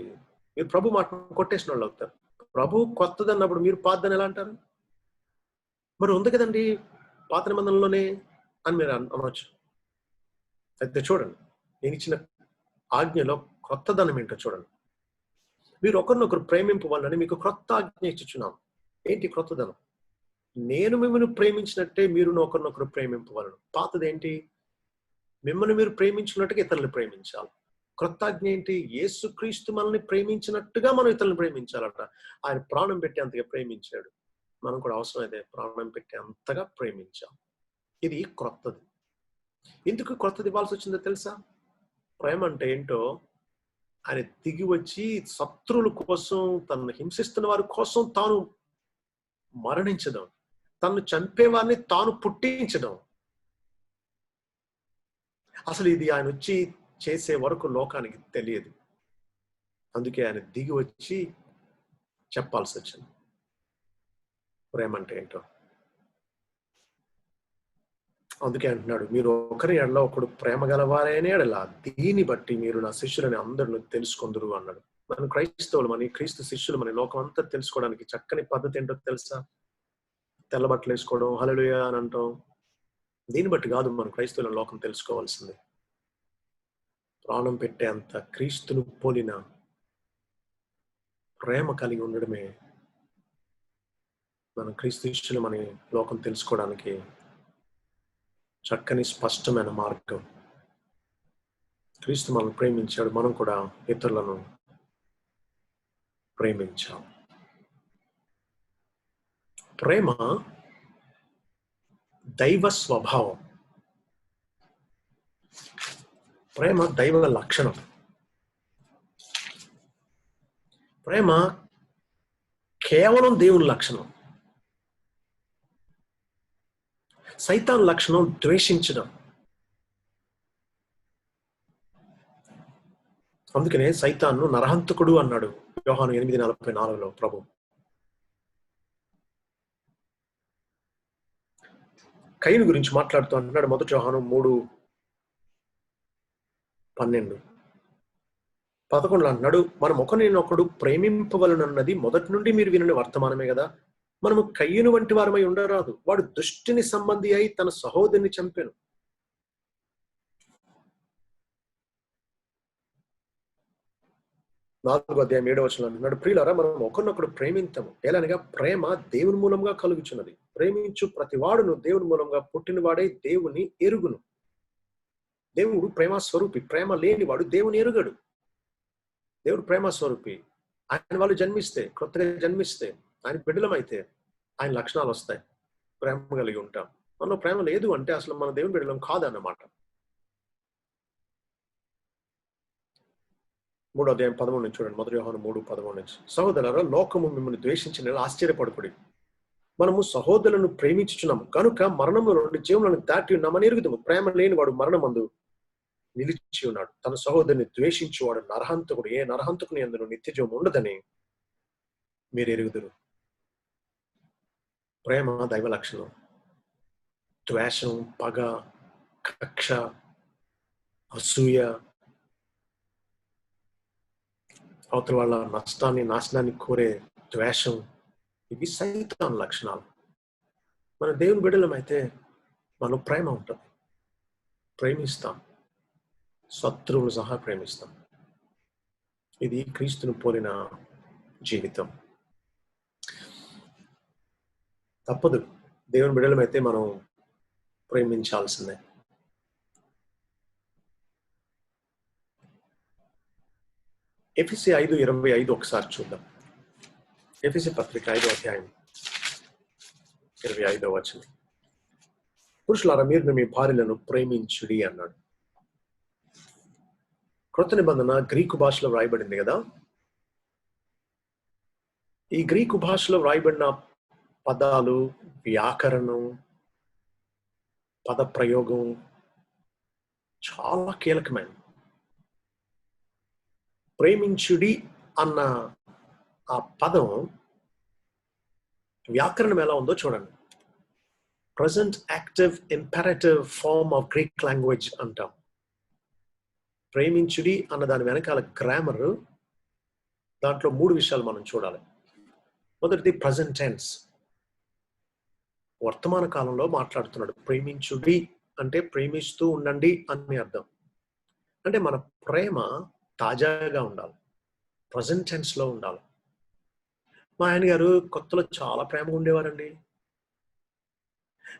మీరు ప్రభు మాట కొట్టేసిన వాళ్ళు అవుతారు. ప్రభు కొత్తది అన్నప్పుడు మీరు పాతదని ఎలా అంటారు? మరి ఉంది కదండి పాత నిబంధనలోనే అని మీరు అనవచ్చు. అయితే చూడండి, నేను ఇచ్చిన ఆజ్ఞలో క్రొత్తదనం ఏంటో చూడండి. మీరు ఒకరినొకరు ప్రేమింపవాలని మీకు క్రొత్త ఆజ్ఞ ఇచ్చుచున్నాం. ఏంటి క్రొత్తదనం? నేను మిమ్మల్ని ప్రేమించినట్టే మీరు ఒకరినొకరు ప్రేమింపవలను. పాతదేంటి? మిమ్మల్ని మీరు ప్రేమించుకున్నట్టుగా ఇతరులను ప్రేమించాలి. క్రొత్త ఆజ్ఞ ఏంటి? యేసుక్రీస్తు మనల్ని ప్రేమించినట్టుగా మనం ఇతరులను ప్రేమించాలట. ఆయన ప్రాణం పెట్టి అంతగా ప్రేమించాడు. మనం కూడా అవసరమైతే ప్రాణం పెట్టి అంతగా ప్రేమించాం. ఇది క్రొత్తది. ఎందుకు క్రొత్తది ఇవ్వాల్సి వచ్చిందో తెలుసా? ప్రేమ అంటే ఏంటో ఆయన దిగి వచ్చి శత్రువుల కోసం, తనను హింసిస్తున్న వారి కోసం తాను మరణించడం, తనను చంపేవారిని తాను పుట్టించడం. అసలు ఇది ఆయన వచ్చి చేసే వరకు లోకానికి తెలియదు. అందుకే ఆయన దిగి వచ్చి చెప్పాల్సి వచ్చింది ప్రేమ అంటే ఏంటో. అందుకే అంటున్నాడు, మీరు ఒకరి ఎడల ఒకడు ప్రేమ గలవారైన ఎడల దీన్ని బట్టి మీరు నా శిష్యులని అందరూ తెలుసుకొందురు అన్నాడు. మనం క్రైస్తవులు, మన క్రీస్తు శిష్యులు, మన లోకం అంతా తెలుసుకోవడానికి చక్కని పద్ధతి ఏంటో తెలుసా? తెల్ల బట్టలు వేసుకోవడం, హల్లెలూయా అని అంటాం. దీన్ని బట్టి కాదు మన క్రైస్తవుల లోకం తెలుసుకోవాల్సింది. ప్రాణం పెట్టే అంత క్రీస్తును పోలిన ప్రేమ కలిగి ఉండడమే మన క్రీస్తు శిష్యులు మన లోకం తెలుసుకోవడానికి చక్కని స్పష్టమైన మార్గం. క్రీస్తు మనల్ని ప్రేమించాడు, మనం కూడా ఇతరులను ప్రేమించాం. ప్రేమ దైవ స్వభావం, ప్రేమ దైవ లక్షణం. ప్రేమ కేవలం దేవుని లక్షణం. సైతాన్ లక్షణం ద్వేషించడం. అందుకనే సైతాన్ను నరహంతకుడు అన్నాడు యోహాను 8:44 ప్రభు. కయీను గురించి మాట్లాడుతూ అంటున్నాడు 1 యోహాను 3:12 అంటున్నాడు, మనం ఒకరినొకడు ప్రేమింపవలనన్నది మొదటి నుండి మీరు వినని వర్తమానమే కదా. మనము కయ్యూను వంటి వారమై ఉండరాదు. వాడు దుష్టుని సంబంధి అయి తన సహోదరుని చంపెను. 4:7 అంటున్నాడు, ప్రియులారా మనం ఒకరినొకడు ప్రేమింతము. ఎలానగా ప్రేమ దేవుని మూలంగా కలుగుచున్నది. ప్రేమించు ప్రతి వాడును దేవుని మూలంగా పుట్టినవాడే దేవుని ఎరుగును. దేవుడు ప్రేమ స్వరూపి. ప్రేమ లేనివాడు దేవుని ఎరుగడు. దేవుడు ప్రేమ స్వరూపి. ఆయన వాళ్ళు జన్మిస్తే, కొత్తగా జన్మిస్తే, ఆయన బిడ్డలమైతే ఆయన లక్షణాలు వస్తాయి. ప్రేమ కలిగి ఉంటాం. మనలో ప్రేమ లేదు అంటే అసలు మన దేవుని బిడ్డలం కాదన్నమాట. 3:13 చూడండి, 1 యోహాను 3:13. సహోదరులారా, లోకము మిమ్మల్ని ద్వేషించిన ఆశ్చర్యపడకుడి. మనము సహోదరులను ప్రేమించుచున్నాము కనుక మరణము నుండి జీవములను దాటి ఉన్నామని ఎరుగుదాము. ప్రేమ లేని వాడు మరణమందు నిలిచి ఉన్నాడు. తన సహోదరుని ద్వేషించువాడు నరహంతకుడు. ఏ నరహంతకుని యందును నిత్యజీవం ఉండదని మీరు ఎరుగుదురు. ప్రేమ దైవ లక్షణం. ద్వేషం, పగ, కక్ష, అసూయ, అవతల వాళ్ళ నష్టాన్ని, నాశనాన్ని కోరే ద్వేషం, ఇవి సైతాన్ లక్షణాలు. మన దేవుని బిడ్డలమైతే మనం ప్రేమ ఉంటుంది. ప్రేమిస్తాం, శత్రువులు సహా ప్రేమిస్తాం. ఇది క్రీస్తును పోలిన జీవితం. తప్పదు, దేవుని బిడ్డలమైతే మనం ప్రేమించాల్సిందే. ఎఫెసీ 5:25 ఒకసారి చూద్దాం. ఎఫెసీ పత్రిక 5:25. పురుషులారా మీరు మీ భార్యలను ప్రేమించుడి అన్నాడు. క్రొత్త నిబంధన గ్రీకు భాషలో వ్రాయబడింది కదా. ఈ గ్రీకు భాషలో వ్రాయబడిన పదాలు, వ్యాకరణం, పద ప్రయోగం చాలా కీలకమైన. ప్రేమించుడి అన్న ఆ పదం వ్యాకరణం ఎలా ఉందో చూడండి. Present active imperative form of Greek language అంటాం. ప్రేమించుడి అన్న దాని వెనకాల గ్రామర్, దాంట్లో 3 విషయాలు మనం చూడాలి. మొదటిది ప్రజెంట్ టెన్స్, వర్తమాన కాలంలో మాట్లాడుతున్నాడు. ప్రేమించుడి అంటే ప్రేమిస్తూ ఉండండి అని అర్థం. అంటే మన ప్రేమ తాజాగా ఉండాలి, ప్రజెంట్ టెన్స్ లో ఉండాలి. మా ఆయన గారు కొత్తలో చాలా ప్రేమగా ఉండేవారండి,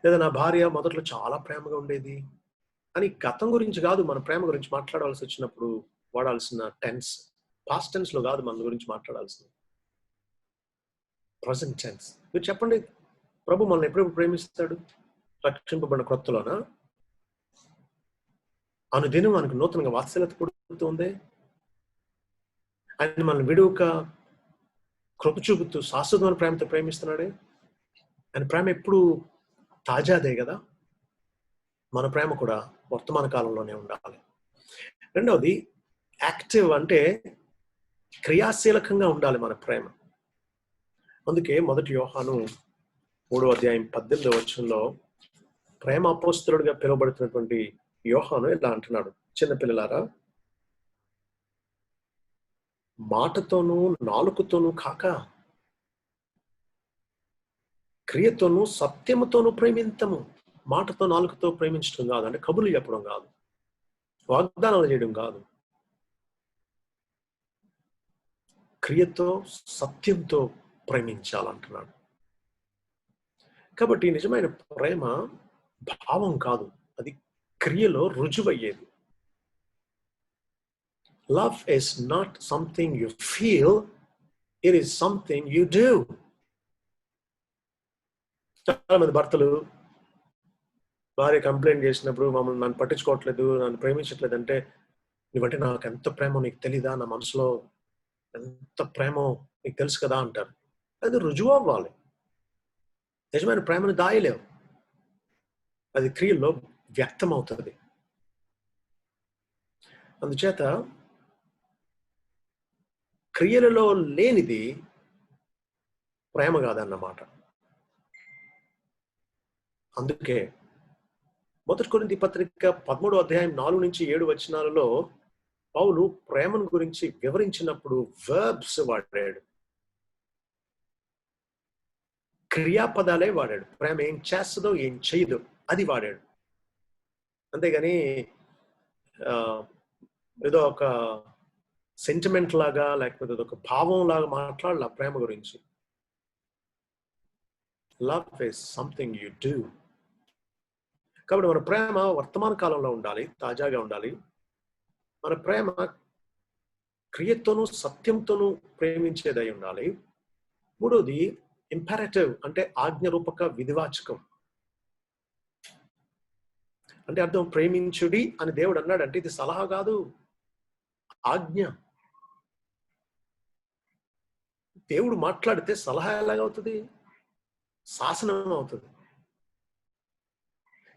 లేదా నా భార్య మొదట్లో చాలా ప్రేమగా ఉండేది కానీ గతం గురించి కాదు మన ప్రేమ గురించి మాట్లాడాల్సి వచ్చినప్పుడు వాడాల్సిన టెన్స్. పాస్ట్ టెన్స్ లో కాదు మన గురించి మాట్లాడాల్సింది, ప్రజెంట్ టెన్స్. మీరు చెప్పండి, ప్రభు మనల్ని ఎప్పుడెప్పుడు ప్రేమిస్తాడు? రక్షింపబడిన క్రొత్తలోనా? అనుదినం మనకు నూతనంగా వాత్సల్యత పుడుతుంది. ఆయన మనల్ని విడువక కృప చూపుతూ శాశ్వతమైన ప్రేమతో ప్రేమిస్తున్నాడే. ఆయన ప్రేమ ఎప్పుడు తాజాదే కదా. మన ప్రేమ కూడా వర్తమాన కాలంలోనే ఉండాలి. రెండవది యాక్టివ్, అంటే క్రియాశీలకంగా ఉండాలి మన ప్రేమ. అందుకే 1 యోహాను 3:18 ప్రేమ అపోస్తలుడిగా పిలువబడుతున్నటువంటి యోహాను ఇలా అంటున్నాడు, చిన్నపిల్లలారా, మాటతోనూ నాలుకతోనూ కాక క్రియతోనూ సత్యముతోనూ ప్రేమింతము. మాటతో నాలుకతో ప్రేమించడం కాదు, అంటే కబుర్లు చెప్పడం కాదు, వాగ్దానాలు చేయడం కాదు, క్రియతో సత్యంతో ప్రేమించాలంటున్నాడు. కాబట్టి నిజమైన ప్రేమ భావం కాదు, అది క్రియలో రుజువయ్యేది. Love is not something you feel, it is something you do. చాలా మంది భర్తలు భార్య కంప్లైంట్ చేసినప్పుడు, నన్ను పట్టించుకోవట్లేదు, నన్ను ప్రేమించట్లేదు అంటే, నువ్వంటే నాకు ఎంత ప్రేమో నీకు తెలీదా, నా మనసులో ఎంత ప్రేమో నీకు తెలుసు కదా అంటారు. అది రుజువు అవ్వాలి. నిజమైన ప్రేమను దాయలేవు, అది క్రియల్లో వ్యక్తం అవుతుంది. అందుచేత క్రియలలో లేనిది ప్రేమ కాదన్నమాట. అందుకే 1 కొరింథీ పత్రిక 13:4-7 పౌలు ప్రేమను గురించి వివరించినప్పుడు వర్బ్స్ వాడాడు, క్రియాపదాలే వాడాడు. ప్రేమ ఏం చేస్తుందో ఏం చేయదో అది వాడాడు. అంతేగాని ఏదో ఒక సెంటిమెంట్ లాగా లేకపోతే ఒక భావం లాగా మాట్లాడాల ప్రేమ గురించి. Love is something you do. కాబట్టి మన ప్రేమ వర్తమాన కాలంలో ఉండాలి, తాజాగా ఉండాలి. మన ప్రేమ క్రియతోనూ సత్యంతోనూ ప్రేమించేదై ఉండాలి. మూడోది ఇంపారేటివ్, అంటే ఆజ్ఞరూపక విధివాచకం. అంటే అర్థం, ప్రేమించుడి అని దేవుడు అన్నాడు అంటే ఇది సలహా కాదు, ఆజ్ఞ. దేవుడు మాట్లాడితే సలహా ఎలాగవుతుంది? శాసనం అవుతుంది.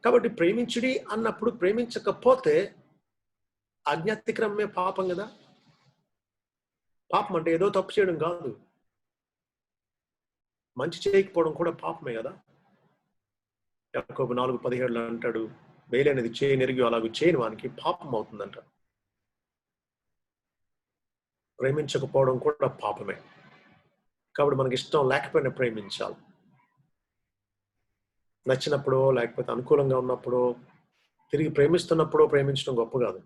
కాబట్టి ప్రేమించుడి అన్నప్పుడు ప్రేమించకపోతే ఆజ్ఞాతిక్రమమే పాపం కదా. పాపం అంటే ఏదో తప్పు చేయడం కాదు, మంచి చేయకపోవడం కూడా పాపమే కదా. యాకోబు 4:17 అంటాడు, వేలైనది చేయనెరిగి అలాగూ చేయని వానికి పాపం అవుతుందంట. ప్రేమించకపోవడం కూడా పాపమే. కాబట్టి మనకి ఇష్టం లేకపోయినా ప్రేమించాలి. నచ్చినప్పుడో లేకపోతే అనుకూలంగా ఉన్నప్పుడో, తిరిగి ప్రేమిస్తున్నప్పుడో ప్రేమించడం గొప్ప కాదు.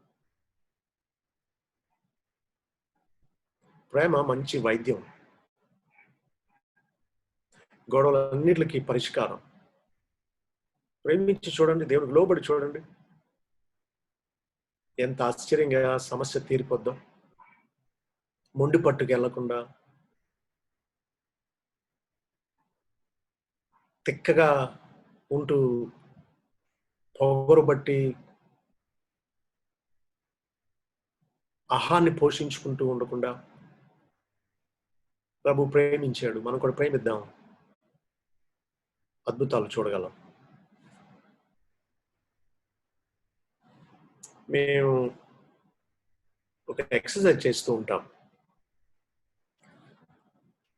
ప్రేమ మంచి వైద్యం, గొడవలన్నిటికీ పరిష్కారం. ప్రేమించి చూడండి, దేవుడికి లోబడి చూడండి, ఎంత ఆశ్చర్యంగా సమస్య తీరిపోద్దో. మొండి పట్టుకు వెళ్లకుండా, తిక్కగా ఉంటూ పొగరు బట్టి అహాన్ని పోషించుకుంటూ ఉండకుండా ప్రభు ప్రేమించాడు, మనం కూడా ప్రేమిద్దాం, అద్భుతాలు చూడగలం. మేము ఒక ఎక్సర్సైజ్ చేస్తూ ఉంటాం.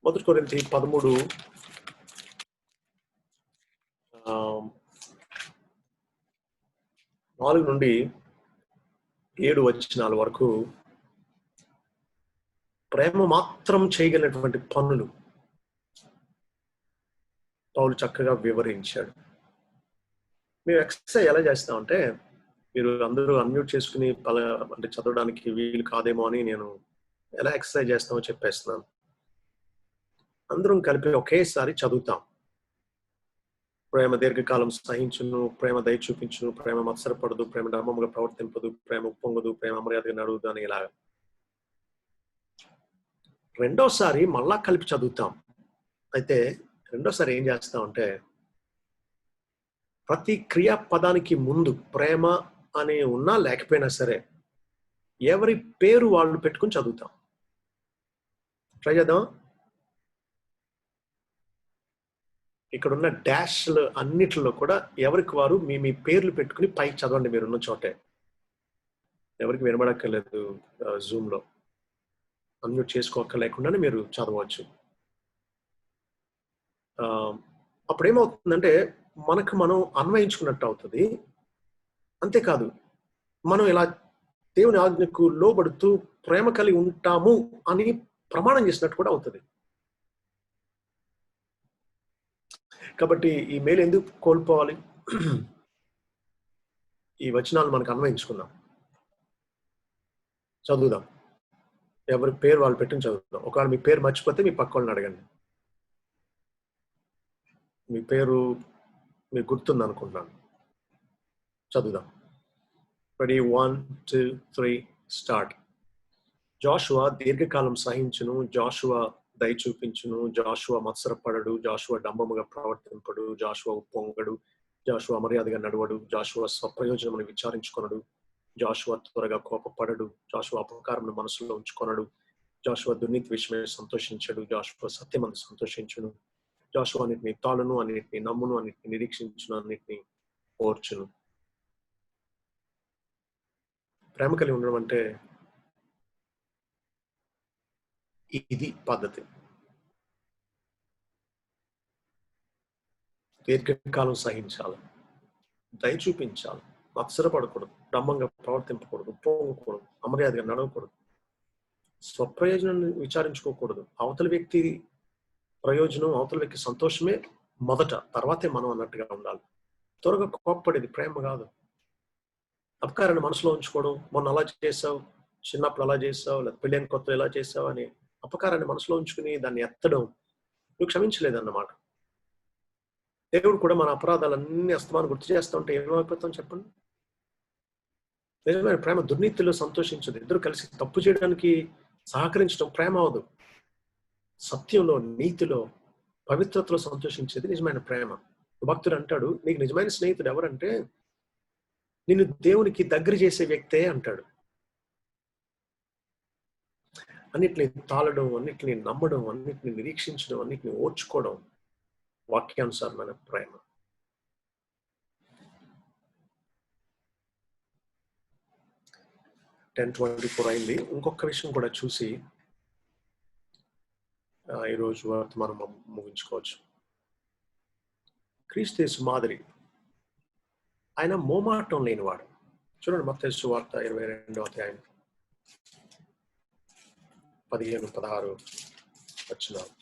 1 కొరింథీ 13:4-7 వరకు ప్రేమ మాత్రం చేయగలిగినటువంటి పనులు పౌలు చక్కగా వివరించాడు. మేము ఎక్సర్సైజ్ ఎలా చేస్తామంటే, మీరు అందరూ అన్మ్యూట్ చేసుకుని అంటే చదవడానికి వీలు కాదేమో అని నేను ఎలా ఎక్సర్సైజ్ చేస్తామో చెప్పేస్తున్నాను. అందరం కలిపి ఒకేసారి చదువుతాం. ప్రేమ దీర్ఘకాలం సహించును, ప్రేమ దయ చూపించును, ప్రేమ మత్సరపడదు, ప్రేమ ధర్మముగా ప్రవర్తింపదు, ప్రేమ ఉప్పొంగదు, ప్రేమ అమర్యాదగా నడువదు అని ఇలా రెండోసారి మళ్ళా కలిపి చదువుతాం. అయితే రెండోసారి ఏం చేస్తామంటే ప్రతి క్రియాపదానికి ముందు ప్రేమ అని ఉన్నా లేకపోయినా సరే ఎవరి పేరు వాళ్ళు పెట్టుకుని చదువుతాం. ట్రై చేద్దాం. ఇక్కడున్న డాష్లు అన్నిటిలో కూడా ఎవరికి వారు మీ మీ పేర్లు పెట్టుకుని పైకి చదవండి. మీరున్న చోటే ఎవరికి వినబడక్కర్లేదు. జూమ్లో అన్మ్యూట్ చేసుకోక్కర్లేకుండానే మీరు చదవచ్చు. అప్పుడు ఏమవుతుందంటే మనకు మనం అన్వయించుకున్నట్టు అవుతుంది. అంతేకాదు మనం ఇలా దేవుని ఆజ్ఞకు లోబడుతూ ప్రేమ కలిగి ఉంటాము అని ప్రమాణం చేసినట్టు కూడా అవుతుంది. కాబట్టి ఈ మేలు ఎందుకు కోల్పోవాలి? ఈ వచనాలు మనకు అన్వయించుకుందాం. చదువుదాం. ఎవరి పేరు వాళ్ళు పెట్టుకుని చదువుదాం. ఒకవేళ మీ పేరు మర్చిపోతే మీ పక్క వాళ్ళని అడగండి. మీ పేరు మీకు గుర్తుంది అనుకుంటున్నాను. చదువుదాం. Ready 1 2 3 start. జాషువా దీర్ఘకాలం సహించును, జాషువా దయ చూపించును, జాషువా మత్సరపడడు, జాషువా డంబముగా ప్రవర్తింపడు, జాషువా ఉప్పొంగడు, జాషువా మర్యాదగా నడవడు, జాషువా స్వప్రయోజనమును విచారించుకొనడు, జాషువా త్వరగా కోపపడడు, జాషువా అపకారమును మనసులో ఉంచుకొనడు, జాషువా దుర్నీతి విషయమై సంతోషించడు, జాషువా సత్యమందు సంతోషించును, జాషువా అన్నిటిని తాళును, అన్నిటిని నమ్మును, అన్నిటిని నిరీక్షించును, అన్నిటిని ఓర్చును. ప్రేమ కలిగి ఉండడం అంటే ఇది పద్ధతి. దీర్ఘకాలం సహించాలి, దయ చూపించాలి, మత్సరపడకూడదు, డంబంగా ప్రవర్తింపకూడదు, పోకూడదు, అమర్యాదగా నడవకూడదు, స్వప్రయోజనాన్ని విచారించుకోకూడదు. అవతల వ్యక్తి ప్రయోజనం, అవతల వ్యక్తి సంతోషమే మొదట, తర్వాతే మనం అన్నట్టుగా ఉండాలి. త్వరగా కోప్పడేది ప్రేమ కాదు. అపకారాన్ని మనసులో ఉంచుకోవడం, మొన్న అలా చేసావు, చిన్నప్పుడు అలా చేసావు, లేదా పెళ్ళైన కొత్త ఇలా చేసావు అని అపకారాన్ని మనసులో ఉంచుకుని దాన్ని ఎత్తడం నువ్వు క్షమించలేదన్నమాట. దేవుడు కూడా మన అపరాధాలన్నీ అస్తమానం గుర్తు చేస్తూ ఉంటే ఏమైపోతాం చెప్పండి? నిజమైన ప్రేమ దుర్నీతిలో సంతోషించదు. ఇద్దరు కలిసి తప్పు చేయడానికి సహకరించడం ప్రేమ అవదు. సత్యంలో, నీతిలో, పవిత్రతలో సంతోషించేది నిజమైన ప్రేమ. భక్తుడు అంటాడు, నీకు నిజమైన స్నేహితుడు ఎవరంటే నిన్ను దేవునికి దగ్గర చేసే వ్యక్తే అంటాడు. అన్నిటిని తాళడం, అన్నిటిని నమ్మడం, అన్నిటిని నిరీక్షించడం, అన్నిటిని ఓర్చుకోవడం వాక్యానుసారమైన ప్రేమ. టెన్ 24 అయింది. ఇంకొక విషయం కూడా చూసి ఈరోజు వర్తమానం ముగించుకోవచ్చు. క్రీస్తు యేసు మాదిరి, ఆయన మోమాటం లేనివాడు. చూడండి మత్తయి సువార్త 22వ అధ్యాయం 15-16 వచనాలు.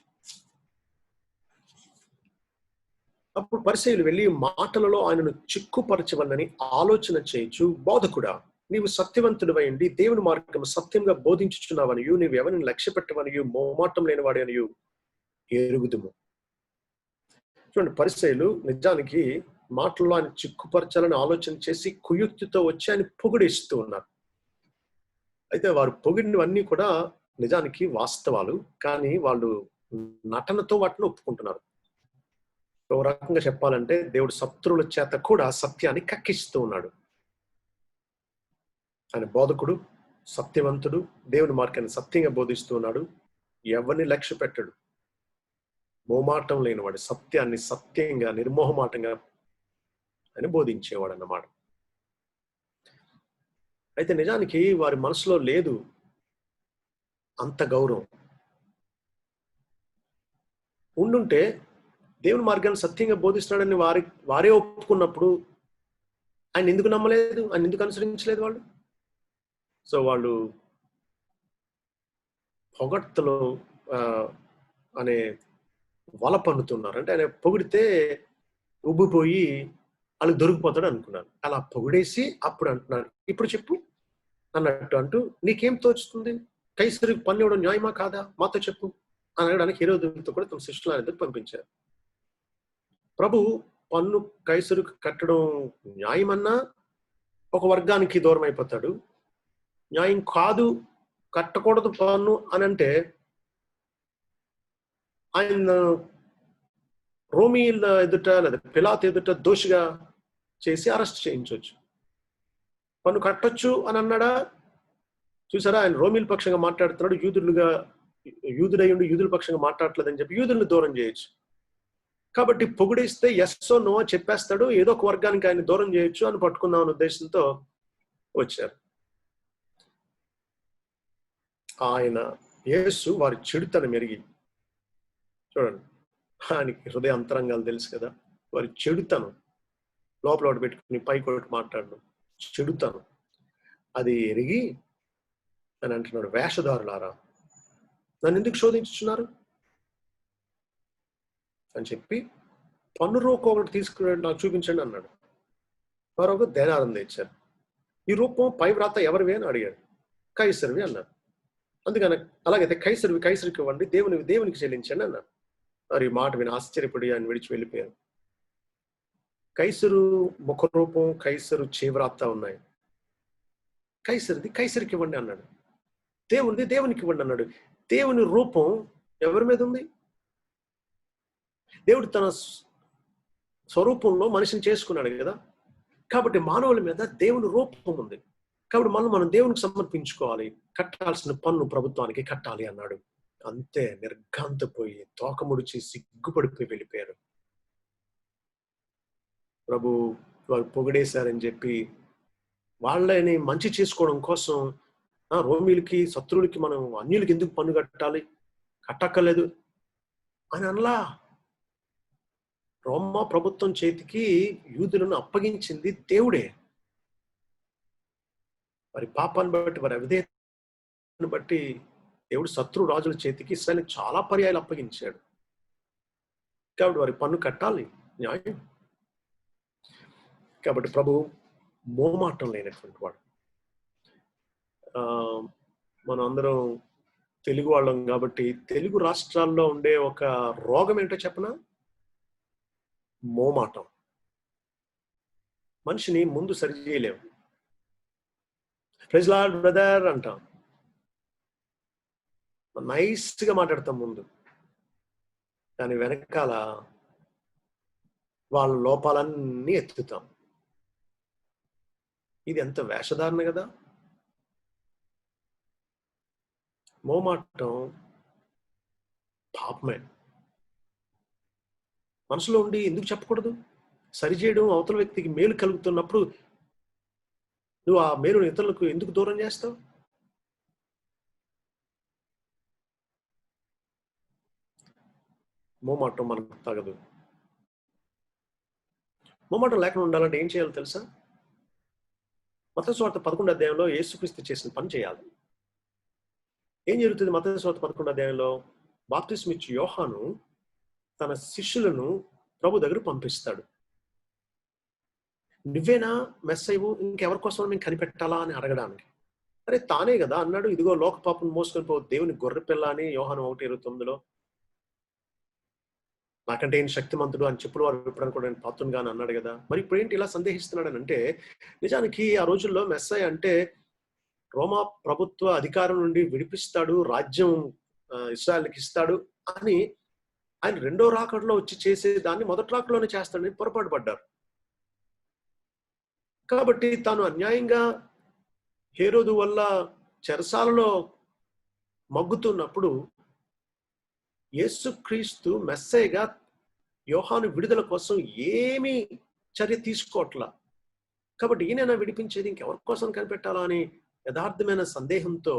అప్పుడు పరిసయ్యులు వెళ్ళి మాటలలో ఆయనను చిక్కుపరచవలనని ఆలోచన చేయించు, బోధకుడా, నీవు సత్యవంతుడివై ఉండి దేవుని మార్గము సత్యంగా బోధించుచున్నావనియు, నీవు ఎవరిని లక్ష్య పెట్టవనియు, మోమాటం లేనివాడి అనియు ఎరుగుదుము. చూడండి, పరిసయ్యులు నిజానికి మాటల్లో ఆయన చిక్కుపరచాలని ఆలోచన చేసి కుయుక్తితో వచ్చి ఆయన పొగిడిస్తూ ఉన్నారు. అయితే వారు పొగిడినవన్నీ కూడా నిజానికి వాస్తవాలు, కానీ వాళ్ళు నటనతో వాటిని ఒప్పుకుంటున్నారు. ఒక రకంగా చెప్పాలంటే దేవుడు శత్రువుల చేత కూడా సత్యాన్ని కక్కిస్తూ ఉన్నాడు. ఆయన బోధకుడు, సత్యవంతుడు, దేవుని మార్గాన్ని సత్యంగా బోధిస్తూ ఉన్నాడు. ఎవరిని లక్ష్య పెట్టడు, మోమాటం లేనివాడు, సత్యాన్ని సత్యంగా నిర్మోహమాటంగా ఆయన బోధించేవాడు అన్నమాట. అయితే నిజానికి వారి మనసులో లేదు అంత గౌరవం. ఉండుంటే దేవుని మార్గాన్ని సత్యంగా బోధిస్తున్నాడని వారే ఒప్పుకున్నప్పుడు ఆయన ఎందుకు నమ్మలేదు, ఆయన ఎందుకు అనుసరించలేదు వాళ్ళు? సో వాళ్ళు పొగడ్తలో అనే వల పన్నుతున్నారు. అంటే ఆయన పొగిడితే ఉబ్బిపోయి వాళ్ళకి దొరికిపోతాడు అనుకున్నాను. అలా పొగిడేసి అప్పుడు అంటున్నాడు, ఇప్పుడు చెప్పు అన్నట్టు అంటూ, నీకేం తోచుతుంది, కైసరికి పన్ను ఇవ్వడం న్యాయమా కాదా, మాతో చెప్పు అని అనడానికి హేరోదుతో కూడా తమ శిష్యులను పంపించారు. ప్రభు పన్ను కైసరుకు కట్టడం న్యాయమన్నా ఒక వర్గానికి దూరం అయిపోతాడు. న్యాయం కాదు, కట్టకూడదు పన్ను అని అంటే ఆయన రోమీల ఎదుట లేదా పిలాతు ఎదుట దోషిగా చేసి అరెస్ట్ చేయించవచ్చు. పన్ను కట్టొచ్చు అని అన్నాడా? చూసారా, ఆయన రోమీల పక్షంగా మాట్లాడుతున్నాడు, యూదుడయ్యుండి యూదుల పక్షంగా మాట్లాడలేదని చెప్పి యూదుల్ని దూరం చేయొచ్చు. కాబట్టి పొగిడేస్తే ఎస్సో నో చెప్పేస్తాడు, ఏదో ఒక వర్గానికి ఆయన దూరం చేయొచ్చు అని పట్టుకుందాం అనే ఉద్దేశంతో వచ్చారు. ఆయన యేసు వారి చెడుతనం ఎరిగి, చూడండి, ఆయనకి హృదయ అంతరంగాలు తెలుసు కదా, వారి చెడుతనం లోపల ఒకటి పెట్టుకుని పైకి ఒకటి మాట్లాడడం చెడుతనం అది ఎరిగి అని అంటున్నాడు, వేషధారులారా నన్ను ఎందుకు శోధించుచున్నారు అని చెప్పి పన్ను రూపం ఒకటి తీసుకుని నాకు చూపించండి అన్నాడు. మరొక దేనారం తెచ్చారు. ఈ రూపం పై వ్రాత ఎవరివి అని అడిగాడు. కైసరివి అన్నారు. అందుకని అలాగైతే కైసరికి ఇవ్వండి, దేవునికి చెల్లించండి అన్నారు. మరి మాట విని ఆశ్చర్యపడి ఆయన విడిచి వెళ్ళిపోయారు. కైసరు ముఖరూపం, కైసరు చేవ్రాత ఉన్నాయి. కైసరిది కైసరికి ఇవ్వండి అన్నాడు. దేవునికి ఇవ్వండి అన్నాడు. దేవుని రూపం ఎవరి మీద ఉంది? దేవుడు తన స్వరూపంలో మనిషిని చేసుకున్నాడు కదా, కాబట్టి మానవుల మీద దేవుని రూపం ఉంది. కాబట్టి మనం దేవునికి సమర్పించుకోవాలి, కట్టాల్సిన పన్ను ప్రభుత్వానికి కట్టాలి అన్నాడు. అంతే, నిర్ఘాంతపోయి తోకముడిచి సిగ్గుపడిపోయి వెళ్ళిపోయారు. ప్రభు వారు పొగిడేశారని చెప్పి వాళ్ళని మంచి చేసుకోవడం కోసం రోమీలకి శత్రువులకి మనం అన్యులకి ఎందుకు పన్ను కట్టాలి, కట్టక్కర్లేదు అని అనలా. రోమా ప్రభుత్వం చేతికి యూదులను అప్పగించింది దేవుడే. వారి పాపాన్ని బట్టి, వారి అవిధేయతను బట్టి దేవుడు శత్రు రాజుల చేతికి ఇశ్రాయేలుని చాలా పర్యాయాలు అప్పగించాడు. కాబట్టి వారి పన్ను కట్టాలి, న్యాయం. కాబట్టి ప్రభు మోమాటం లేనటువంటి వాడు. మనం అందరం తెలుగు వాళ్ళం కాబట్టి తెలుగు రాష్ట్రాల్లో ఉండే ఒక రోగం ఏంటో చెప్పనా? మోమాటం. మనిషిని ముందు సరి చేయలేము. ప్రైజ్ లార్డ్ బ్రదర్ అంటాం, నైస్గా మాట్లాడతాం ముందు, దాని వెనకాల వాళ్ళ లోపాలన్నీ ఎత్తుతాం. ఇది ఎంత వేషధారణ కదా. మోమాటం పాపమే. మనసులో ఉండి ఎందుకు చెప్పకూడదు? సరిచేయడం అవతల వ్యక్తికి మేలు కలుగుతున్నప్పుడు నువ్వు ఆ మేలును ఇతరులకు ఎందుకు దూరం చేస్తావు? మోమాటం మనకు తగదు. మోమాటం లేకుండా ఉండాలంటే ఏం చేయాలో తెలుసా? మత్తయి సువార్త 11వ అధ్యాయంలో యేసుక్రీస్తు చేసిన పని చేయాలి. ఏం జరుగుతుంది మత్తయి సువార్త 11వ అధ్యాయంలో? బాప్తిస్మ ఇచ్చి యోహాను తన శిష్యులను ప్రభు దగ్గర పంపిస్తాడు. నువ్వేనా మెస్సయ్యవు, ఇంకెవరి కోసం మేము కనిపెట్టాలా అని అడగడానికి. అరే తానే కదా అన్నాడు, ఇదిగో లోక పాపం మోసుకొని పో దేవుని గొర్రెపిల్ల అని యోహాను 1:29లో. నాకంటే ఏం శక్తిమంతుడు అని చెప్పుడు వారు విప్పడానికి కూడా నేను పాత్రునిగా అని అన్నాడు కదా. మరి ఇప్పుడు ఏంటి ఇలా సందేహిస్తున్నాడని అంటే, నిజానికి ఆ రోజుల్లో మెస్సయ్య అంటే రోమా ప్రభుత్వ అధికారం నుండి విడిపిస్తాడు, రాజ్యం ఇశ్రాయేలుకి ఇస్తాడు అని ఆయన రెండో రాకడలో వచ్చి చేసేదాన్ని మొదటి రాకడలోనే చేస్తాడని పొరపాటు పడ్డారు. కాబట్టి తాను అన్యాయంగా హేరోదు వల్ల చెరసాలలో మగ్గుతున్నప్పుడు యేసుక్రీస్తు మెస్సయ్యగా యోహాను విడుదల కోసం ఏమీ చర్య తీసుకోవట్లా. కాబట్టి ఈయనైనా విడిపించేది, ఇంకెవరి కోసం కనిపెట్టాలా అని యథార్థమైన సందేహంతో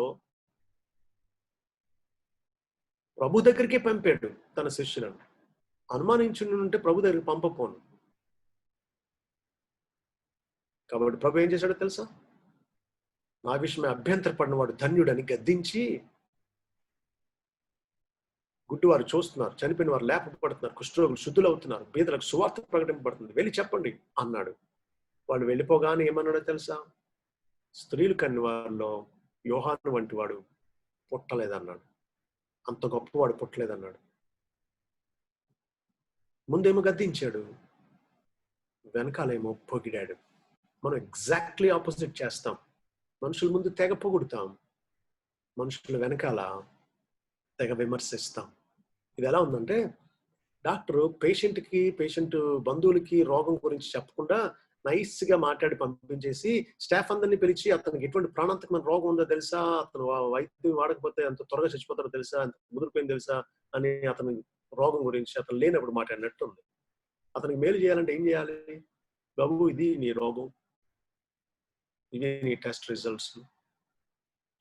ప్రభు దగ్గరికే పంపాడు తన శిష్యులను. అనుమానించుంటే ప్రభు దగ్గరికి పంపపోను. కాబట్టి ప్రభు ఏం చేశాడో తెలుసా? నా విషయమే అభ్యంతరపడిన వాడు ధన్యుడని గద్దించి, గుడ్డివారు చూస్తున్నారు, చనిపోయిన వారు లేపబడుతున్నారు, కుష్ఠరోగులు శుద్ధులవుతున్నారు, బీదలకు సువార్త ప్రకటింపబడుతుంది, వెళ్ళి చెప్పండి అన్నాడు. వాళ్ళు వెళ్ళిపోగానే ఏమన్నాడో తెలుసా? స్త్రీలు కన్ని వారిలో యోహాను వంటి వాడు పుట్టలేదన్నాడు. అంత గొప్పవాడు పుట్టలేదన్నాడు. ముందేమో గద్దించాడు, వెనకాలేమో పొగిడాడు. మనం ఎగ్జాక్ట్లీ ఆపోజిట్ చేస్తాం. మనుషుల ముందు తెగ పొగుడుతాం, మనుషుల వెనకాల తెగ విమర్శిస్తాం. ఇది ఎలా ఉందంటే, డాక్టరు పేషెంట్ బంధువులకి రోగం గురించి చెప్పకుండా నైస్ గా మాట్లాడి పంపించేసి స్టాఫ్ అందరినీ పిలిచి అతనికి ఎటువంటి ప్రాణాంతకమైన రోగం ఉందో తెలుసా, అతను వైద్యం వాడకపోతే ఎంత త్వరగా చచ్చిపోతారో తెలుసా, ఎంత ముదిరిపోయింది తెలుసా అని అతని రోగం గురించి అతను లేనప్పుడు మాట్లాడినట్టుంది. అతనికి మేలు చేయాలంటే ఏం చేయాలి? బాబు, ఇది నీ రోగం, ఇవి నీ టెస్ట్ రిజల్ట్స్,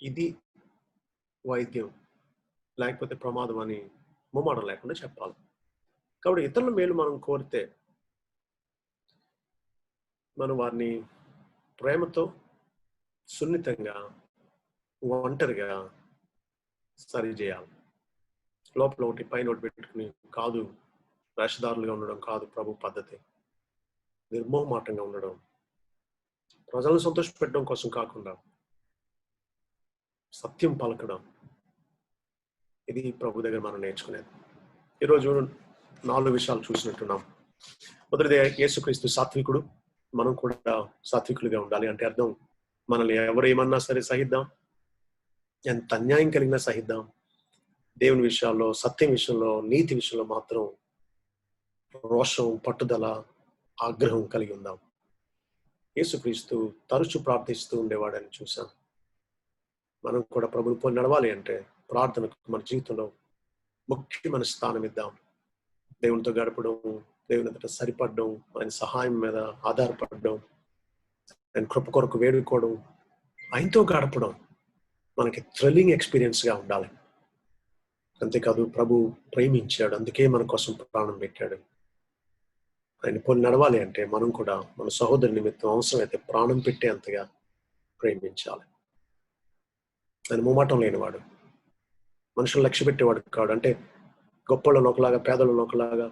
ఇది వైద్యం, లేకపోతే ప్రమాదం అని ముమ్మాటం లేకుండా చెప్పాలి. కాబట్టి ఇతరుల మేలు మనం కోరితే మనం వారిని ప్రేమతో, సున్నితంగా, ఒంటరిగా సరి చేయాలి. లోపల ఒకటి పైన ఒకటి పెట్టుకుని కాదు, వేషధారులుగా ఉండడం కాదు ప్రభు పద్ధతి. నిర్మోహమాటంగా ఉండడం, ప్రజలను సంతోషపెట్టడం కోసం కాకుండా సత్యం పలకడం, ఇది ప్రభు దగ్గర మనం నేర్చుకునేది. ఈరోజు 4 విషయాలు చూసినట్టున్నాం. మొదటిది, యేసుక్రీస్తు సాత్వికుడు. మనం కూడా సాత్వికులుగా ఉండాలి. అంటే అర్థం, మనల్ని ఎవరు ఏమన్నా సరే సహిద్దాం, ఎంత అన్యాయం కలిగినా సహిద్దాం. దేవుని విషయాల్లో, సత్యం విషయంలో, నీతి విషయంలో మాత్రం రోషం, పట్టుదల, ఆగ్రహం కలిగి ఉందాం. యేసుక్రీస్తు తరచు ప్రార్థిస్తూ ఉండేవాడని చూశాం. మనం కూడా ప్రభుని పోలి నడవాలి అంటే ప్రార్థనకు మన జీవితంలో ముఖ్యమైన స్థానం ఇద్దాం. దేవునితో గడపడం, దేవుని ఎదుట సరిపడడం, ఆయన సహాయం మీద ఆధారపడడం, ఆయన కృప కొరకు వేడుకోవడం, ఆయనతో గడపడం మనకి థ్రిల్లింగ్ ఎక్స్పీరియన్స్గా ఉండాలి. అంతేకాదు, ప్రభు ప్రేమించాడు, అందుకే మన కోసం ప్రాణం పెట్టాడు. ఆయన పోలి నడవాలి అంటే మనం కూడా మన సహోదరు నిమిత్తం అవసరమైతే ప్రాణం పెట్టేంతగా ప్రేమించాలి. ఆయన ముమ్మాటం లేనివాడు, మనుషులు లక్ష్య పెట్టేవాడు కాడు. అంటే గొప్పలను ఒకలాగా, పేదలను ఒకలాగా,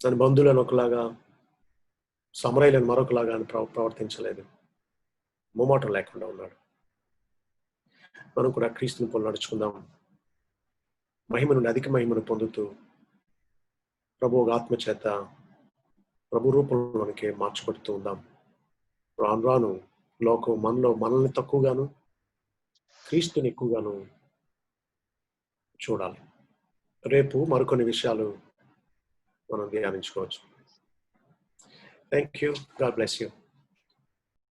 ఆయన బంధువులను ఒకలాగా, సమరయులను మరొకలాగా అని ప్రవర్తించలేదు. ముమ్మాటం లేకుండా ఉన్నాడు. మనం కూడా క్రీస్తుని పోలి నడుచుకుందాం. మహిమ నుండి అధిక మహిమను పొందుతూ ప్రభు ఆత్మ చేత ప్రభు రూపంలోనికి మార్చబడుతూ ఉందాం. రాను రాను లోకం మనల్ని తక్కువగాను, క్రీస్తుని ఎక్కువగాను చూడాలి. రేపు మరికొన్ని విషయాలు మనం ధ్యానించుకోవచ్చు. Thank you. God bless you.